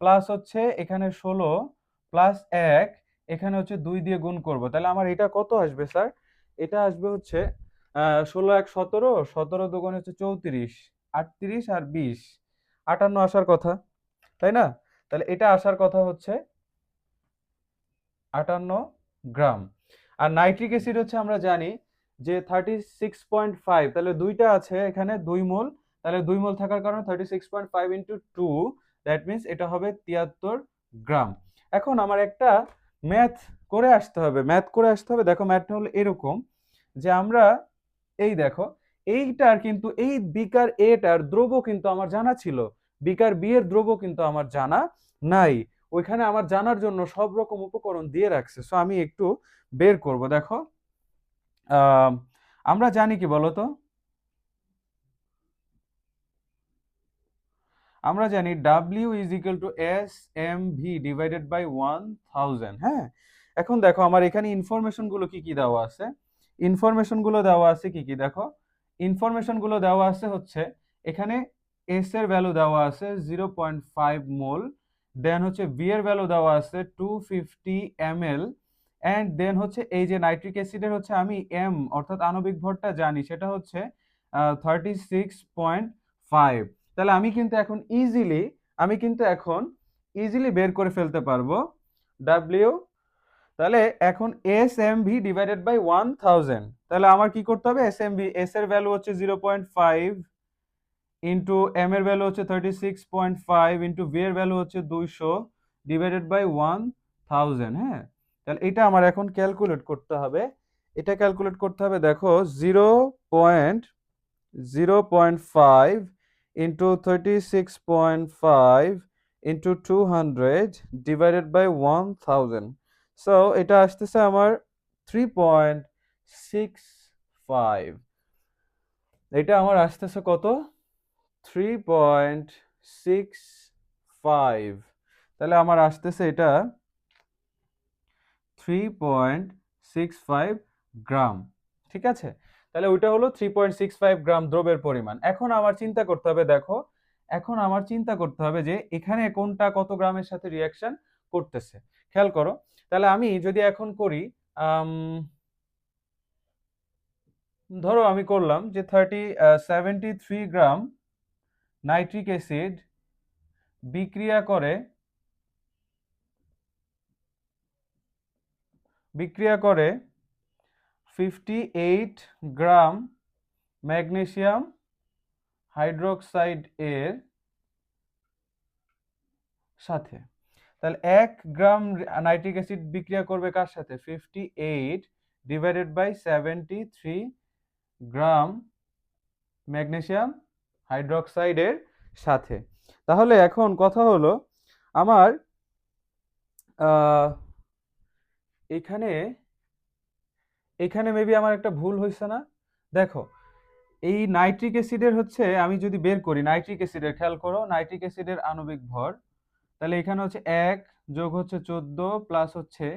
প্লাস হচ্ছে এখানে 16 প্লাস 1, এখানে হচ্ছে 2 দিয়ে গুণ করব, তাহলে আমার এটা কত আসবে স্যার? এটা আসবে হচ্ছে 16 1 17, 17 দুগুণ হচ্ছে 34, 38 আর 20, 58 আসার কথা, তাই না? তাহলে এটা আসার কথা হচ্ছে 58 গ্রাম। আর নাইট্রিক অ্যাসিড হচ্ছে আমরা জানি যে 36.5, তাহলে দুইটা আছে এখানে 2 মোল, তাহলে 2 মোল থাকার কারণে 36.5 ইন্টু 2, দ্যাট মিনস এটা হবে 73 গ্রাম। এখন আমার একটা ম্যাথ করে আসতে হবে। দেখো ম্যাথটা হলো এরকম যে আমরা এই দেখো, এইটার কিন্তু এই বিকার এটার দ্রব্য কিন্তু আমার জানা ছিল, বিকার বি এর দ্রব্য কিন্তু আমার জানা নাই। ওইখানে আমার জানার জন্য সব রকম উপকরণ দিয়ে রাখছে, সো আমি একটু বের করব। দেখো, আহ, আমরা জানি কি বলতো, আমরা জানি W is equal to SMV divided by 1000। হ্যাঁ, এখন দেখো আমার এখানে ইনফরমেশন গুলো কি কি দেওয়া আছে। ইনফরমেশন গুলো দেওয়া আছে কি কি দেখো, ইনফরমেশন গুলো দেওয়া আছে হচ্ছে এখানে এস এর ভ্যালু দেওয়া আছে 0.5 মোল, দেন হচ্ছে ভি এর ভ্যালু দেওয়া আছে 250 ml, এন্ড দেন হচ্ছে এই যে নাইট্রিক অ্যাসিডের হচ্ছে আমি এম অর্থাৎ আণবিক ভরটা জানি, সেটা হচ্ছে 36.5। তাহলে আমি কিন্তু এখন ইজিলি বের করে ফেলতে পারবো ডাব্লিউ। তাহলে এখন S M V divided by 1000, তাহলে আমার কি করতে হবে? এস এর ভ্যালু হচ্ছে 0.5 ইন্টু এম এর ভ্যালু হচ্ছে 36.5 ইন্টু ভি এর ভ্যালু হচ্ছে 200 ডিভাইডেড বাই 1000। হ্যাঁ, তাহলে এটা আমার এখন ক্যালকুলেট করতে হবে। এটা ক্যালকুলেট করতে হবে, দেখো 0.5 into 36.5 into 200 divided by 1000, so এটা আসতেছে আমার 3.65। এটা আমার আসতেছে কত? 3.65। তাহলে আমার আসতেছে এটা 3.65 গ্রাম। ঠিক আছে, তাহলে ওইটা হলো 3.65 গ্রাম দ্রবের পরিমাণ। এখন আমার চিন্তা করতে হবে, দেখো এখন আমার চিন্তা করতে হবে যে এখানে কোনটা কত গ্রামের সাথে রিয়াকশন করতেছে। খেয়াল করো, তাহলে আমি যদি এখন করি, ধরো আমি করলাম যে 73 গ্রাম নাইট্রিক অ্যাসিড বিক্রিয়া করে 58 গ্রাম ম্যাগনেসিয়াম হাইড্রোক্সাইড এর সাথে। তাহলে 1 গ্রাম নাইট্রিক অ্যাসিড বিক্রিয়া করবে কার সাথে? 58 ডিভাইডেড বাই 73 গ্রাম ম্যাগনেসিয়াম হাইড্রোক্সাইডের সাথে। তাহলে এখন কথা হলো আমার এখানে এখানে মেবি আমার একটা ভুল হয়েছে না? দেখো, এই নাইট্রিক অ্যাসিডের হচ্ছে আমি যদি বের করি নাইট্রিক অ্যাসিডের, খেয়াল করো নাইট্রিক অ্যাসিডের আণবিক ভর, তাহলে এখানে হচ্ছে 1 যোগ হচ্ছে 14 প্লাস হচ্ছে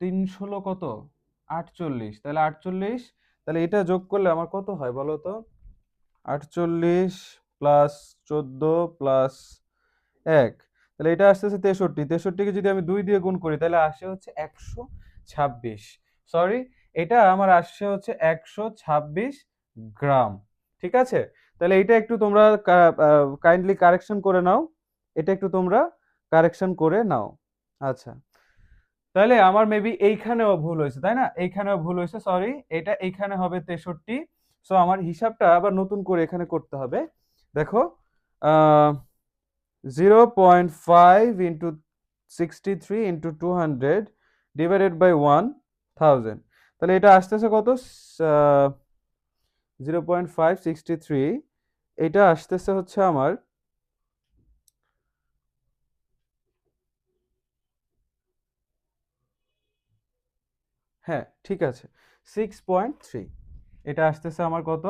3 × 16 কত? 48, তাহলে 48, তাহলে এটা যোগ করলে আমার কত হয় বলো তো? 48 প্লাস 14 প্লাস 1, তাহলে এটা আসতেছে 63, 63কে যদি আমি 2 দিয়ে গুণ করি তাহলে আসে হচ্ছে 126, সরি এটা আমার আসছে হচ্ছে 126 গ্রাম। ঠিক আছে, তাহলে এটা একটু তোমরা কাইন্ডলি কারেকশন করে নাও, এটা একটু তোমরা কারেকশন করে নাও। আচ্ছা, তাহলে আমার মেবি এইখানেও ভুল হয়েছে, তাই না? এইখানেও ভুল হয়েছে, সরি, এটা এইখানে হবে 63। সো আমার হিসাবটা আবার নতুন করে এখানে করতে হবে। দেখো, 0.5 ইন্টু 63 ইন্টু 200 ডিভাইডেড বাই 1000, তাহলে এটা আসতেছে কত? 0.563, এটা আসতেছে হচ্ছে আমার, হ্যাঁ ঠিক আছে, 6.3, এটা আসতেছে আমার কত?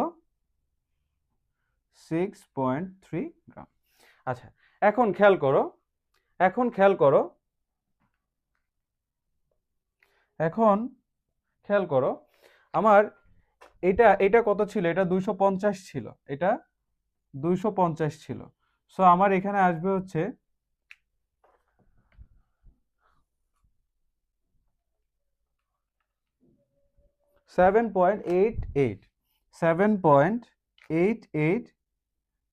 6.3 গ্রাম। আচ্ছা, এখন খেয়াল করো, এখন খেয়াল করো, এখন খেয়াল করো, আমার এটা এটা কত ছিল? এটা 250 ছিল, এটা 250 ছিল। সো আমার এখানে আসবে হচ্ছে 7.88, 7.88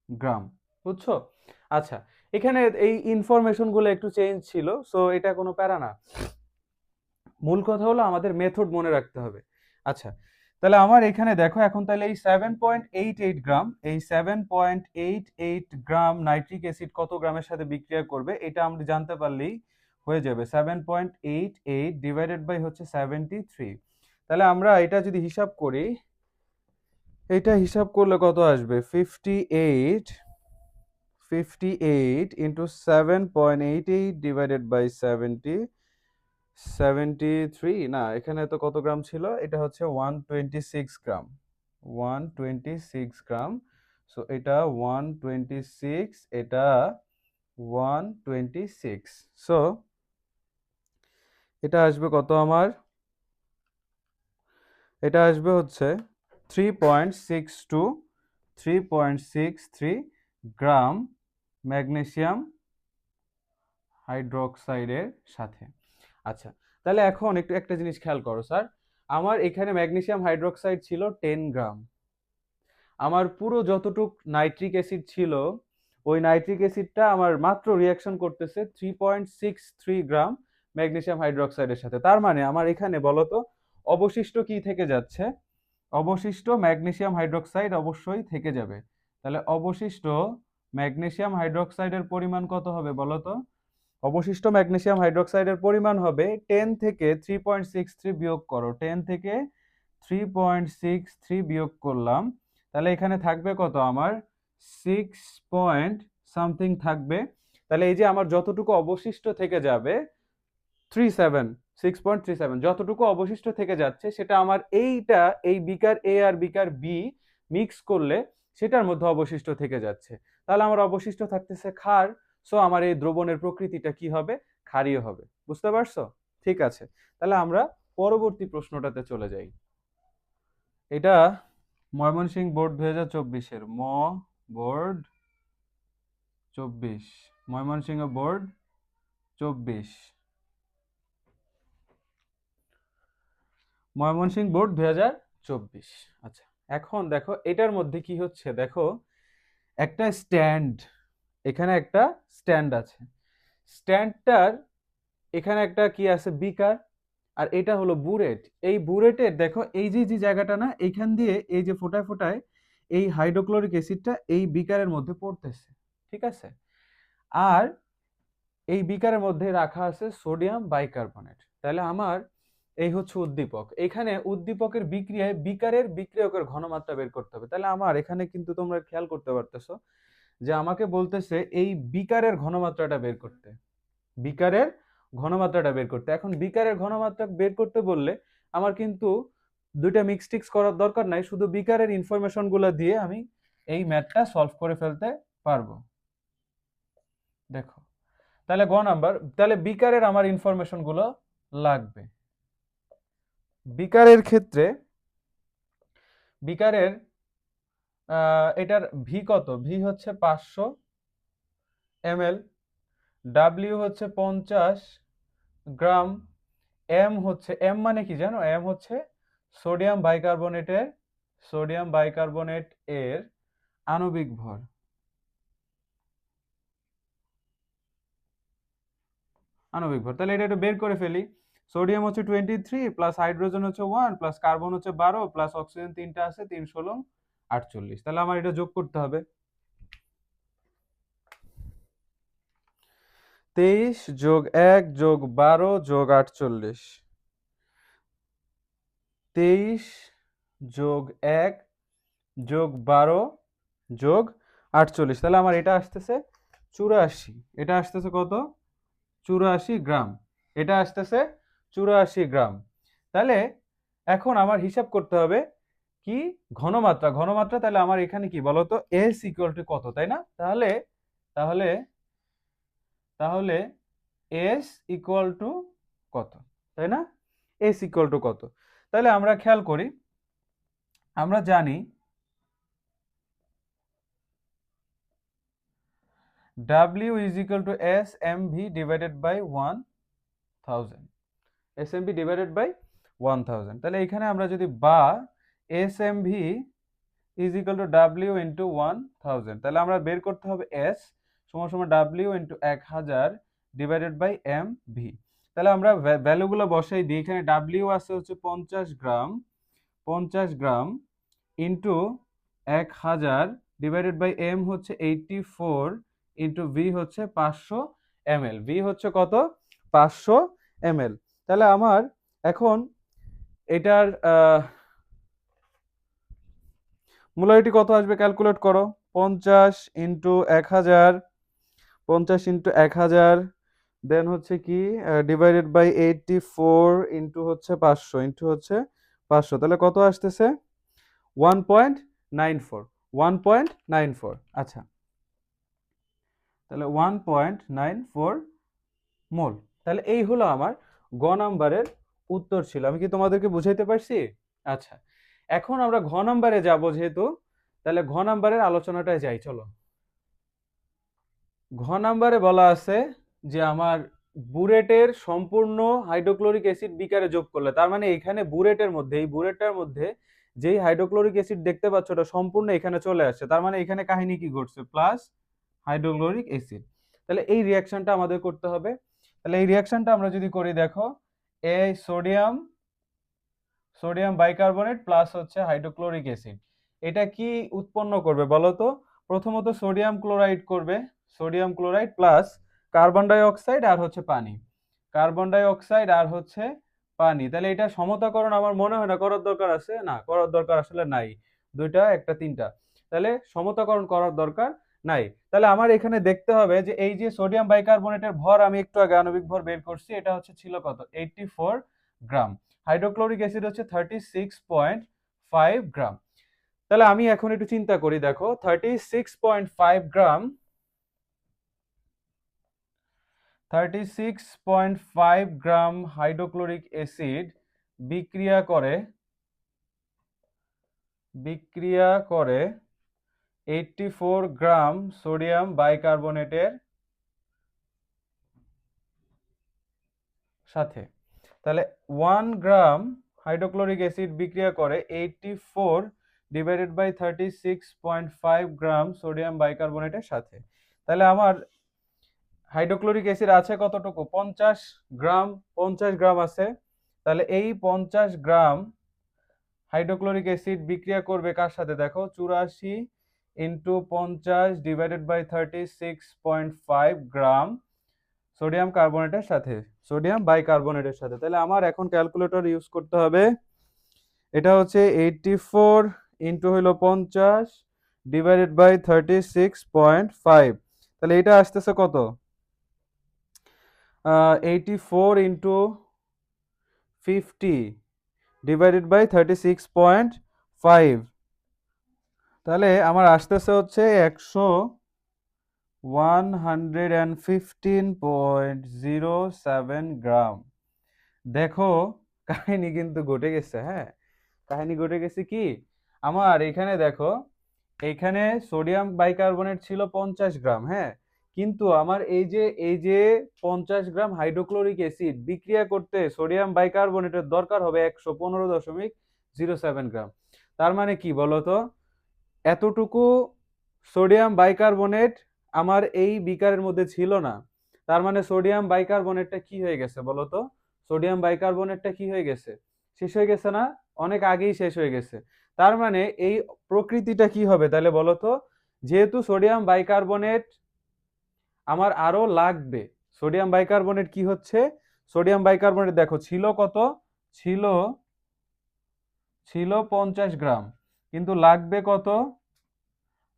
গ্রাম, বুঝছো? আচ্ছা, এখানে এই ইনফরমেশন গুলো একটু চেঞ্জ ছিল, সো এটা কোনো প্যারা না। মূল কথা হলো আমাদের মেথড মনে রাখতে হবে। আচ্ছা, তাহলে আমার এখানে দেখো, এখন তাহলে এই 7.88 গ্রাম, এই 7.88 গ্রাম নাইট্রিক অ্যাসিড কত গ্রামের সাথে বিক্রিয়া করবে এটা আমরা জানতে পারলেই হয়ে যাবে। 7.88 ডিভাইডেড বাই হচ্ছে 73। তাহলে আমরা এটা যদি হিসাব করি, এটা হিসাব করলে কত আসবে? 58 ইন্টু 7.88 ডিভাইডেড বাই 73, না এখানে তো কত গ্রাম ছিল? এটা হচ্ছে 126 গ্রাম, 126 গ্রাম। সো এটা 126, এটা 126। সো এটা আসবে কত আমার? এটা আসবে হচ্ছে 3.62, 3.63 গ্রাম ম্যাগনেসিয়াম হাইড্রোক্সাইডের সাথে। আচ্ছা, তাহলে এখন একটু একটা জিনিস খেয়াল করো স্যার, আমার এখানে ম্যাগনেসিয়াম হাইড্রোক্সাইড ছিল 10 গ্রাম, আমার পুরো যতটুক নাইট্রিক অ্যাসিড ছিল ওই নাইট্রিক অ্যাসিডটা আমার মাত্র রিয়াকশন করতেছে 3.63 গ্রাম ম্যাগনেসিয়াম হাইড্রোক্সাইডের সাথে। তার মানে আমার এখানে বলতো অবশিষ্ট কি থেকে যাচ্ছে? অবশিষ্ট ম্যাগনেসিয়াম হাইড্রোক্সাইড অবশ্যই থেকে যাবে। তাহলে অবশিষ্ট ম্যাগনেসিয়াম হাইড্রোক্সাইডের পরিমাণ কত হবে বলতো? অবশিষ্ট ম্যাগনেসিয়াম হাইড্রোক্সাইডের পরিমাণ হবে 10 থেকে 3.63 বিয়োগ করো, 10 থেকে 3.63 বিয়োগ করলাম, তাহলে এখানে থাকবে কত আমার? 6 পয়েন্ট সামথিং থাকবে। তাহলে এই যে আমার যতটুকু অবশিষ্ট থেকে যাবে 37, 6.37 যতটুকু অবশিষ্ট থেকে যাচ্ছে সেটা আমার এইটা, এই বিকার এ আর বিকার বি মিক্স করলে সেটার মধ্যে অবশিষ্ট থেকে যাচ্ছে। তাহলে আমার অবশিষ্ট থাকতেছে ক্ষার। সো আমার এই দ্রবণের প্রকৃতিটা কি হবে? ক্ষারীয় হবে। বুঝতে পারছো? ঠিক আছে, তাহলে আমরা পরবর্তী প্রশ্নটাতে চলে যাই। এটা ময়মনসিংহ বোর্ড 2024-এর board 24, Mymensingh board 24, Mymensingh board 2024। আচ্ছা, এখন দেখো এটার মধ্যে কি হচ্ছে, দেখো একটা স্ট্যান্ড, এখানে একটা স্ট্যান্ড আছে, স্ট্যান্ডটার এখানে একটা কি আছে? বিকার, আর এটা হলো বুরেট। এই বুরেটের দেখো এই যে যে জায়গাটা না, এইখান দিয়ে এই যে ফোটায় ফোটায় এই হাইড্রোক্লোরিক অ্যাসিডটা এই বিকারের মধ্যে পড়তেছে, ঠিক আছে? আর এই বিকারের মধ্যে রাখা আছে সোডিয়াম বাইকার্বনেট। তাহলে আমার এই হচ্ছে উদ্দীপক, এখানে উদ্দীপকের বিক্রিয়ায় বিকারের বিক্রিয়কের ঘনমাত্রা বের করতে হবে। তাহলে আমার এখানে কিন্তু তোমরা খেয়াল করতে পারতেছো যে আমাকে বলতেছে এই বিকারের ঘনমাত্রাটা বের করতে, বিকারের ঘনমাত্রাটা বের করতে। এখন বিকারের ঘনমাত্রা বের করতে বললে আমার কিন্তু দুইটা মিক্সটিক্স করার দরকার নাই, শুধু বিকারের ইনফরমেশন গুলো দিয়ে আমি এই ম্যাথটা সলভ করে ফেলতে পারবো। দেখো, তাহলে গ নাম্বার, তাহলে বিকারের আমার ইনফরমেশন গুলো লাগবে। বিকারের ক্ষেত্রে বিকারের এটার ভি কত? ভি হচ্ছে 500 ml, ডাব্লিউ হচ্ছে 50 গ্রাম, এম মানে কি জানো? এম হচ্ছে সোডিয়াম বাইকার্বনেটের সোডিয়াম বাইকার্বনেট এর আণবিক ভর। তাহলে এটা একটু বের করে ফেলি। সোডিয়াম হচ্ছে 23 প্লাস হাইড্রোজেন হচ্ছে 1 প্লাস কার্বন হচ্ছে 12 প্লাস অক্সিজেন 3টা আছে, 3 16 48। তাহলে আমার এটা যোগ করতে হবে। 23 যোগ 1 যোগ 12 যোগ 48। 23 যোগ 1 যোগ 12 যোগ 48। তাহলে আমার এটা আসতেছে 84। এটা আসতেছে কত? 84 গ্রাম। এটা আসতেছে 84 গ্রাম। তাহলে এখন আমার হিসাব করতে হবে কি? ঘনমাত্রা। তাহলে আমার এখানে কি বলতো, এস ইকুয়াল টু কত, তাই না? তাহলে তাহলে তাহলে এস ইকুয়াল টু কত, তাই না? এস ইকুয়াল টু কত? তাহলে আমরা খেয়াল করি, আমরা জানি W is equal to SMV divided by 1000, SMV divided by 1000। তাহলে এখানে আমরা যদি বা SMV is equal to W into 1000, তাহলে আমরা বের করতে হবে S সমান সমান W into 1000 divided by MV। তাহলে আমরা ভ্যালুগুলো বসাই দিই। এখানে W আছে হচ্ছে 50 gram, 50 gram into 1000 divided by M হচ্ছে 84 ইন্টু ভি হচ্ছে 500 ml। ভি হচ্ছে কত? 500 ml। তাহলে আমার এখন এটার মোলারিটি কত আসবে ক্যালকুলেট করো। 50 ইন্টু 1000, 50 ইন্টু 1000 দেন হচ্ছে কি ডিভাইডেড বাই 84 ইন্টু হচ্ছে 500 ইন্টু হচ্ছে 500। তাহলে কত আসতেছে? 1.94, 1.94। আচ্ছা, তাহলে 1.94 মোল। তাহলে এই হলো আমার গ নাম্বারের উত্তর ছিল। আমি কি তোমাদেরকে বুঝাইতে পারছি? আচ্ছা, এখন আমরা ঘ নাম্বারে যাব যেহেতু, তাহলে ঘ নাম্বারের আলোচনাটায় যাই, চলো। ঘ নাম্বারে বলা আছে যে আমার বুরেটের সম্পূর্ণ হাইড্রোক্লোরিক অ্যাসিড বিকারে যোগ করলে, তার মানে এখানে বুরেটের মধ্যে, এই বুরেটটার মধ্যে যেই হাইড্রোক্লোরিক অ্যাসিড দেখতে পাচ্ছ ওটা সম্পূর্ণ এখানে চলে আসছে, তার মানে এখানে কাহিনী কি ঘটছে? Plus hydrochloric acid. তাহলে এই রিয়াকশনটা আমাদের করতে হবে। তাহলে এই রিয়াকশনটা আমরা যদি করি, দেখো এই সোডিয়াম বাইকার্বনেট প্লাস হচ্ছে হাইড্রোক্লোরিক অ্যাসিড, এটা কি উৎপন্ন করবে বলো তো? প্রথমত সোডিয়াম ক্লোরাইড করবে, sodium chloride plus carbon die oxide আর হচ্ছে পানি, কার্বন ডাই অক্সাইড আর হচ্ছে পানি। তাহলে এটা সমতাকরণ আমার মনে হয় না করার দরকার আছে, না করার দরকার আসলে নাই, দুইটা একটা তিনটা, তাহলে সমতাকরণ করার দরকার নাই। তাহলে আমার এখানে দেখতে হবে যে এই যে সোডিয়াম বাইকার্বনেটের ভর আমি একটু আগে আণবিক ভর বের করছি, এটা হচ্ছে ছিল কত? 84 গ্রাম। হাইড্রোক্লোরিক অ্যাসিড হচ্ছে 36.5 গ্রাম। তাহলে আমি এখন একটু চিন্তা করি, দেখো 36.5 গ্রাম, 36.5 গ্রাম হাইড্রোক্লোরিক অ্যাসিড বিক্রিয়া করে 84 গ্রাম সোডিয়াম বাইকার্বনেটের সাথে। তাহলে 1 গ্রাম হাইড্রোক্লোরিক অ্যাসিড বিক্রিয়া করে 84 ডিভাইডেড বাই 36.5 গ্রাম সোডিয়াম বাইকার্বনেটের সাথে। তাহলে আমার হাইড্রোক্লোরিক অ্যাসিড আছে কতটুকু? 50 গ্রাম, 50 গ্রাম আছে। তাহলে এই 50 গ্রাম হাইড্রোক্লোরিক অ্যাসিড বিক্রিয়া করবে কার সাথে? দেখো 84 into 50 divided by 36.5 gram sodium কার্বনেটের সাথে, সোডিয়াম বাইকার্বনেটের সাথে। তাহলে আমার এখন ক্যালকুলেটর ইউজ করতে হবে। এটা হচ্ছে 84 ইন্টু হইলো 50 ডিভাইডেড বাই 36.5। তাহলে এটা আসতেছে কত? 84 ইন্টু 50 ডিভাইডেড বাই 36.5। তাহলে আমার আসতেছে হচ্ছে 115.07 গ্রাম। দেখো কাহিনী কিন্তু ঘটে গেছে, হ্যাঁ কাহিনী ঘটে গেছে কি আমার এখানে, দেখো এখানে সোডিয়াম বাইকার্বনেট ছিল 50 গ্রাম, হ্যাঁ, কিন্তু আমার এই যে 50 গ্রাম হাইড্রোক্লোরিক অ্যাসিড বিক্রিয়া করতে সোডিয়াম বাইকার্বনেটের দরকার হবে 115.07 গ্রাম। তার মানে কি বলতো, এতটুকু সোডিয়াম বাইকার্বনেট আমার এই বিকারের মধ্যে ছিল না। তার মানে সোডিয়াম বাইকার্বনেটটা কি হয়ে গেছে বলতো, সোডিয়াম বাইকার্বনেটটা কি হয়ে গেছে, শেষ হয়ে গেছে না, অনেক আগেই শেষ হয়ে গেছে। তার মানে এই প্রকৃতিটা কি হবে তাহলে বলতো, যেহেতু সোডিয়াম বাইকার্বনেট আমার আরো লাগবে, সোডিয়াম বাইকার্বনেট কি হচ্ছে, সোডিয়াম বাইকার্বনেট দেখো ছিল কত, ছিল ছিল 50 গ্রাম, কিন্তু লাগবে কত,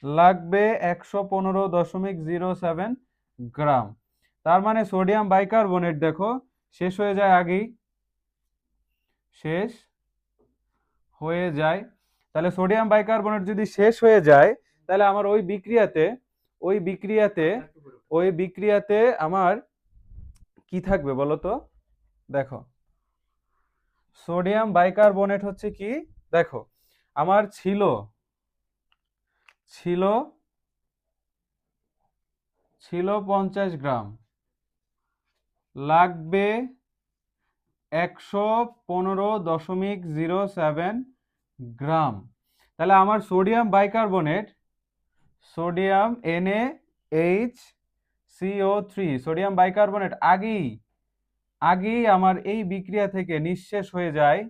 লাগবে 115.07 গ্রাম। তার মানে সোডিয়াম বাইকার্বনেট দেখো শেষ হয়ে যায় আগেই, শেষ হয়ে যায়। তাহলে সোডিয়াম বাইকার্বনেট যদি শেষ হয়ে যায়, তাহলে আমার ওই বিক্রিয়াতে ওই বিক্রিয়াতে আমার কি থাকবে বলতো, দেখো সোডিয়াম বাইকার্বনেট হচ্ছে কি, দেখো আমার ছিল ছিল ছিল 50 গ্রাম, লাগবে 115.07 গ্রাম। তাহলে আমার sodium bicarbonate, sodium NaHCO3, sodium bicarbonate আগেই আগেই আমার এই বিক্রিয়া থেকে নিঃশেষ হয়ে যায়।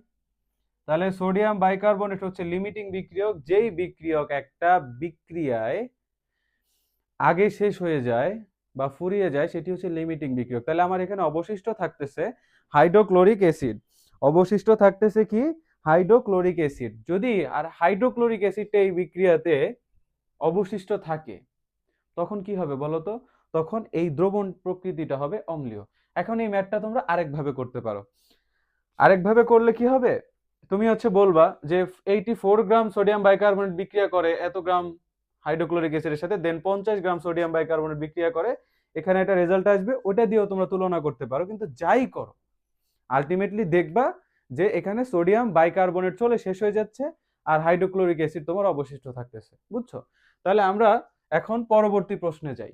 তাহলে সোডিয়াম বাইকার্বনেট হচ্ছে লিমিটিং বিক্রিয়ক, যেই বিক্রিয়ক একটা বিক্রিয়ায় আগে শেষ হয়ে যায় বা ফুরিয়ে যায় সেটি হচ্ছে লিমিটিং বিক্রিয়ক। তাহলে আমার এখানে অবশিষ্ট থাকতেছে হাইড্রোক্লোরিক অ্যাসিড, অবশিষ্ট থাকতেছে কি, হাইড্রোক্লোরিক অ্যাসিড। যদি আর হাইড্রোক্লোরিক অ্যাসিডটা এই বিক্রিয়াতে অবশিষ্ট থাকে, তখন কি হবে বলতো, তখন এই দ্রবণ প্রকৃতিটা হবে অম্লীয়। এখন এই ম্যাথটা তোমরা আরেকভাবে করতে পারো। আরেকভাবে করলে কি হবে, তুমি হচ্ছে বলবা যে 84 গ্রাম সোডিয়াম বাইকার্বনেট বিক্রিয়া করে এত গ্রাম হাইড্রোক্লোরিক অ্যাসিডের সাথে, দেন 50 গ্রাম সোডিয়াম বাইকার্বনেট বিক্রিয়া করে, এখানে একটা রেজাল্ট আসবে, ওটা দিয়েও তোমরা তুলনা করতে পারো। কিন্তু যাই করো আলটিমেটলি দেখবা যে এখানে সোডিয়াম বাইকার্বনেট চলে শেষ হয়ে যাচ্ছে আর হাইড্রোক্লোরিক অ্যাসিড তোমার অবশিষ্ট থাকতেছে। বুঝছো? তাহলে আমরা এখন পরবর্তী প্রশ্নে যাই।